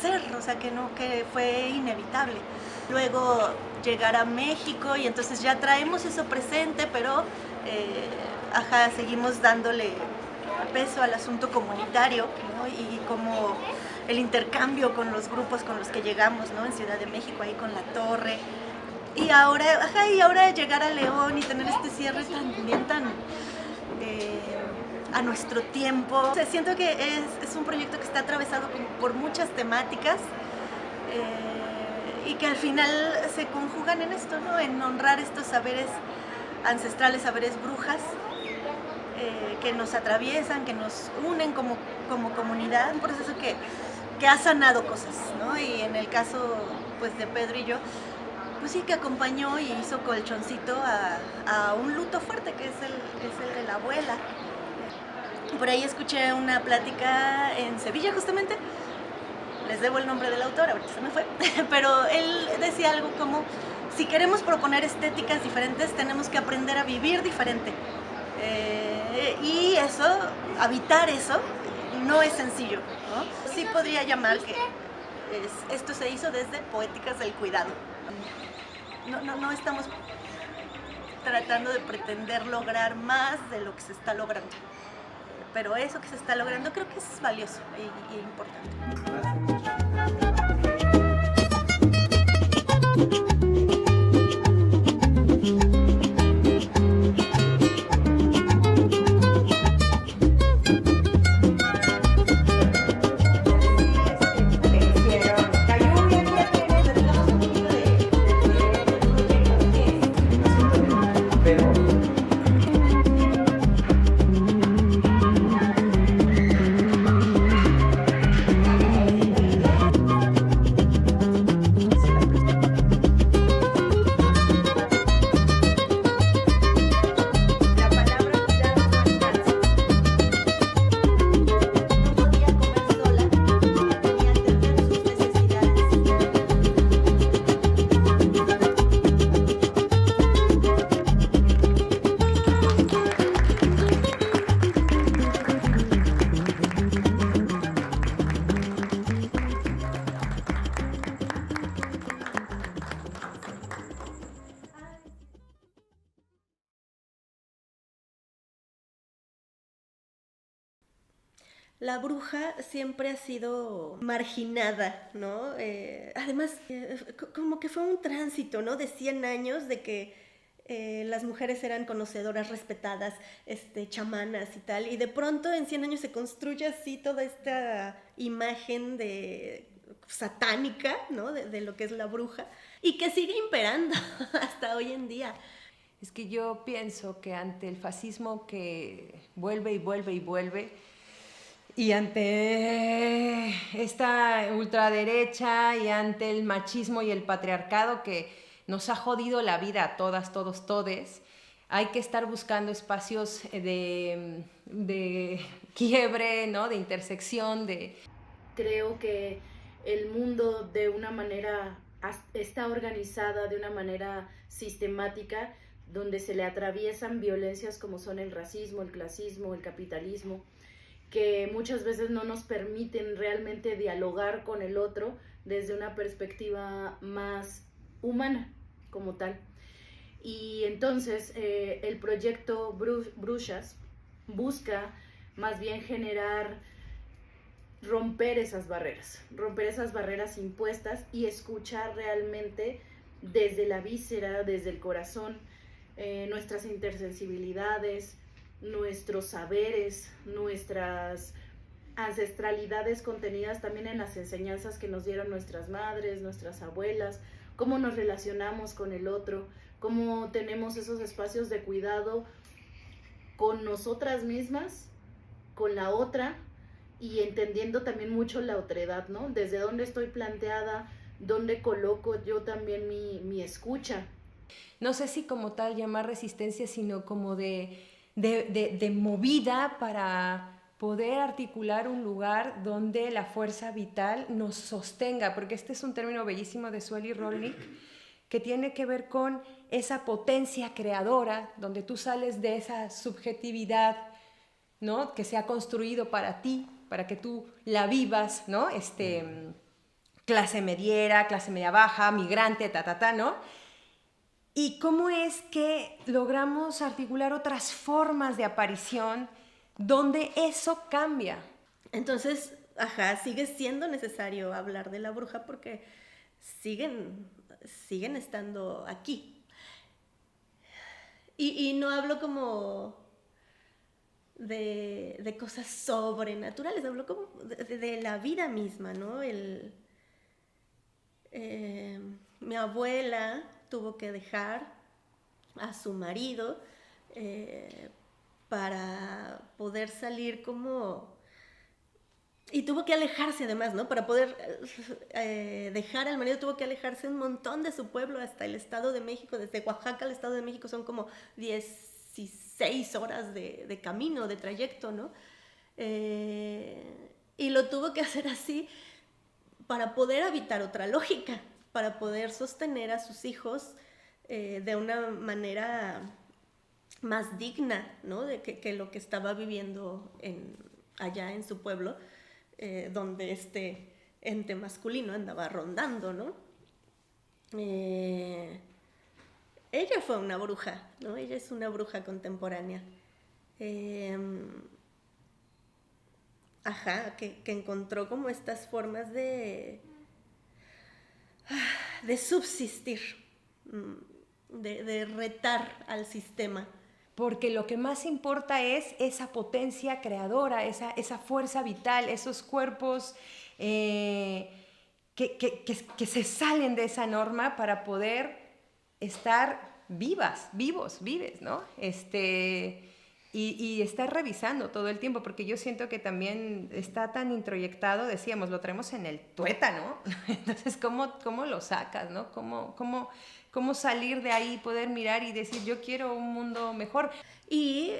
ser, o sea, que fue inevitable. Luego llegar a México y entonces ya traemos eso presente, pero seguimos dándole peso al asunto comunitario, ¿no? Y como el intercambio con los grupos con los que llegamos, ¿no? En Ciudad de México, ahí con La Torre. Y ahora llegar a León y tener este cierre también tan a nuestro tiempo. O sea, siento que es un proyecto que está atravesado por muchas temáticas y que al final se conjugan en esto, ¿no? En honrar estos saberes ancestrales, saberes brujas, que nos atraviesan, que nos unen como comunidad. Un proceso que ha sanado cosas, ¿no? Y en el caso pues de Pedro y yo, pues sí, que acompañó y hizo colchoncito a un luto fuerte, que es el de la abuela. Por ahí escuché una plática en Sevilla justamente, les debo el nombre del autor, ahorita se me fue, pero él decía algo como, si queremos proponer estéticas diferentes, tenemos que aprender a vivir diferente. Y eso, habitar eso, no es sencillo, ¿no? Sí podría llamar que esto se hizo desde Poéticas del Cuidado. No estamos tratando de pretender lograr más de lo que se está logrando. Pero eso que se está logrando creo que es valioso y importante. La bruja siempre ha sido marginada, ¿no? Además, como que fue un tránsito, ¿no? De 100 años de que las mujeres eran conocedoras, respetadas, chamanas y tal. Y de pronto en 100 años se construye así toda esta imagen satánica, ¿no? De lo que es la bruja. Y que sigue imperando hasta hoy en día. Es que yo pienso que ante el fascismo que vuelve y vuelve y vuelve, y ante esta ultraderecha y ante el machismo y el patriarcado que nos ha jodido la vida a todas, todos, todes, hay que estar buscando espacios de quiebre, ¿no? De intersección. Creo que el mundo de una manera está organizada de una manera sistemática, donde se le atraviesan violencias como son el racismo, el clasismo, el capitalismo, que muchas veces no nos permiten realmente dialogar con el otro desde una perspectiva más humana como tal. Y entonces el proyecto Bruxas busca más bien romper esas barreras impuestas y escuchar realmente desde la víscera, desde el corazón, nuestras intersensibilidades, nuestros saberes, nuestras ancestralidades contenidas también en las enseñanzas que nos dieron nuestras madres, nuestras abuelas, cómo nos relacionamos con el otro, cómo tenemos esos espacios de cuidado con nosotras mismas, con la otra, y entendiendo también mucho la otredad, ¿no? Desde dónde estoy planteada, dónde coloco yo también mi escucha. No sé si como tal llamar resistencia, sino como de movida para poder articular un lugar donde la fuerza vital nos sostenga, porque este es un término bellísimo de Sueli Rolnik, que tiene que ver con esa potencia creadora, donde tú sales de esa subjetividad, ¿no? Que se ha construido para ti, para que tú la vivas, ¿no? Clase mediera, clase media baja, migrante, ¿no? Y cómo es que logramos articular otras formas de aparición donde eso cambia. Entonces, sigue siendo necesario hablar de la bruja porque siguen estando aquí. Y no hablo como de cosas sobrenaturales, hablo como de la vida misma, ¿no? Mi abuela tuvo que dejar a su marido para poder salir como... Y tuvo que alejarse además, ¿no? Para poder dejar al marido tuvo que alejarse un montón de su pueblo hasta el Estado de México. Desde Oaxaca al Estado de México son como 16 horas de camino, de trayecto, ¿no? Y lo tuvo que hacer así para poder habitar otra lógica, para poder sostener a sus hijos de una manera más digna, ¿no? De que lo que estaba viviendo allá en su pueblo, donde este ente masculino andaba rondando, ¿no? Ella fue una bruja, ¿no? Ella es una bruja contemporánea. Que encontró como estas formas de subsistir, de retar al sistema. Porque lo que más importa es esa potencia creadora, esa fuerza vital, esos cuerpos que se salen de esa norma para poder estar vives, ¿no? Y estar revisando todo el tiempo, porque yo siento que también está tan introyectado, decíamos, lo traemos en el tuétano, entonces, ¿cómo lo sacas, no? ¿Cómo salir de ahí, poder mirar y decir, yo quiero un mundo mejor? Y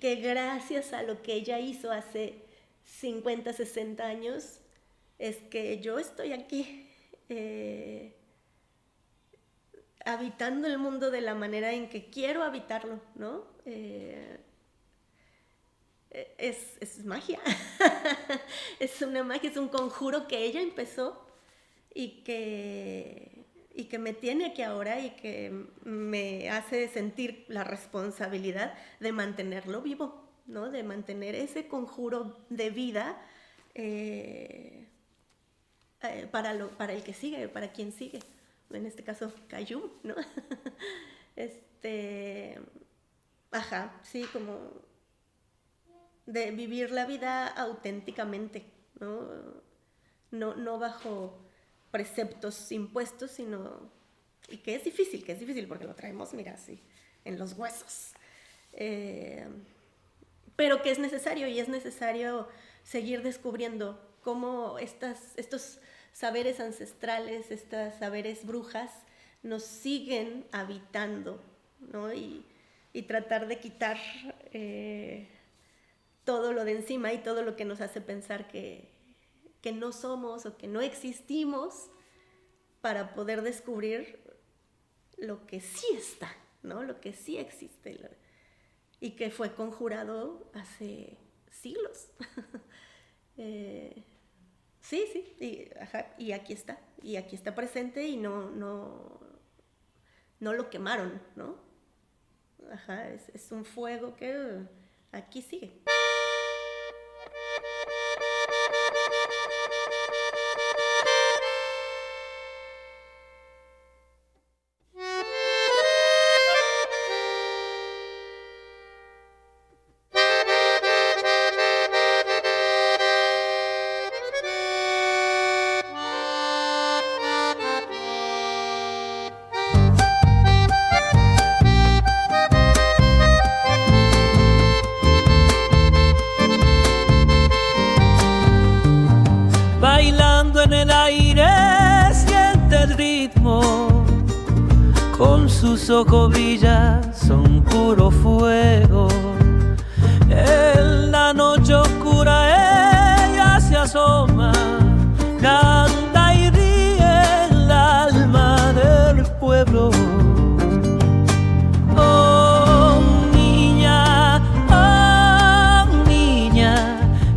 que gracias a lo que ella hizo hace 50, 60 años, es que yo estoy aquí, habitando el mundo de la manera en que quiero habitarlo, ¿no? Es magia, es una magia, es un conjuro que ella empezó y que me tiene aquí ahora y que me hace sentir la responsabilidad de mantenerlo vivo, ¿no? De mantener ese conjuro de vida para el que sigue, para quien sigue. En este caso, Cayum, ¿no? Sí, como de vivir la vida auténticamente, ¿no? No bajo preceptos impuestos, sino... Y que es difícil porque lo traemos, mira, así, en los huesos. Pero que es necesario, y es necesario seguir descubriendo cómo estos saberes ancestrales, estos saberes brujas, nos siguen habitando, ¿no? Y tratar de quitar todo lo de encima y todo lo que nos hace pensar que no somos o que no existimos, para poder descubrir lo que sí está, ¿no? Lo que sí existe y que fue conjurado hace siglos. Sí, y aquí está presente y no lo quemaron, ¿no? Es un fuego que aquí sigue. Sus ojos brillan, son puro fuego. En la noche oscura ella se asoma, canta y ríe el alma del pueblo. Oh niña,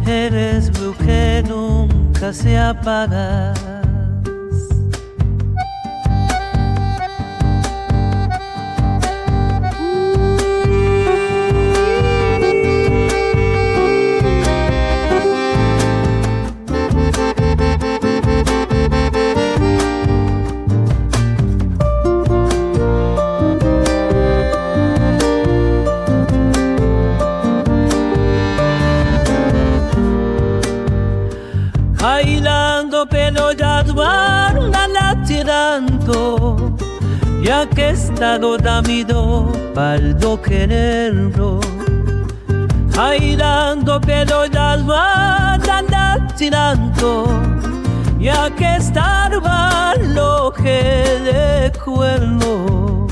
eres luz que nunca se apaga. Pero ya duerma latirando, ya que he estado dormido para no quererlo. Bailando pero ya duerma latirando, ya que estaba lo que recuerdo.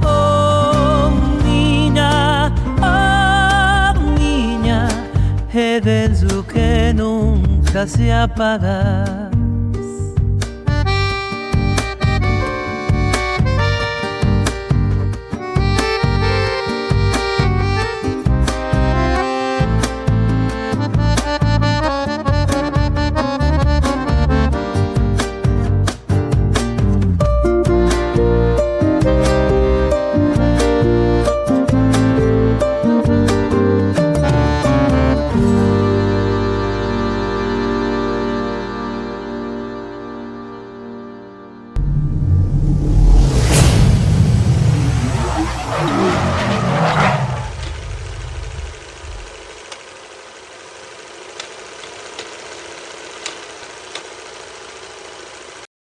Oh niña, de denso que nunca se apaga.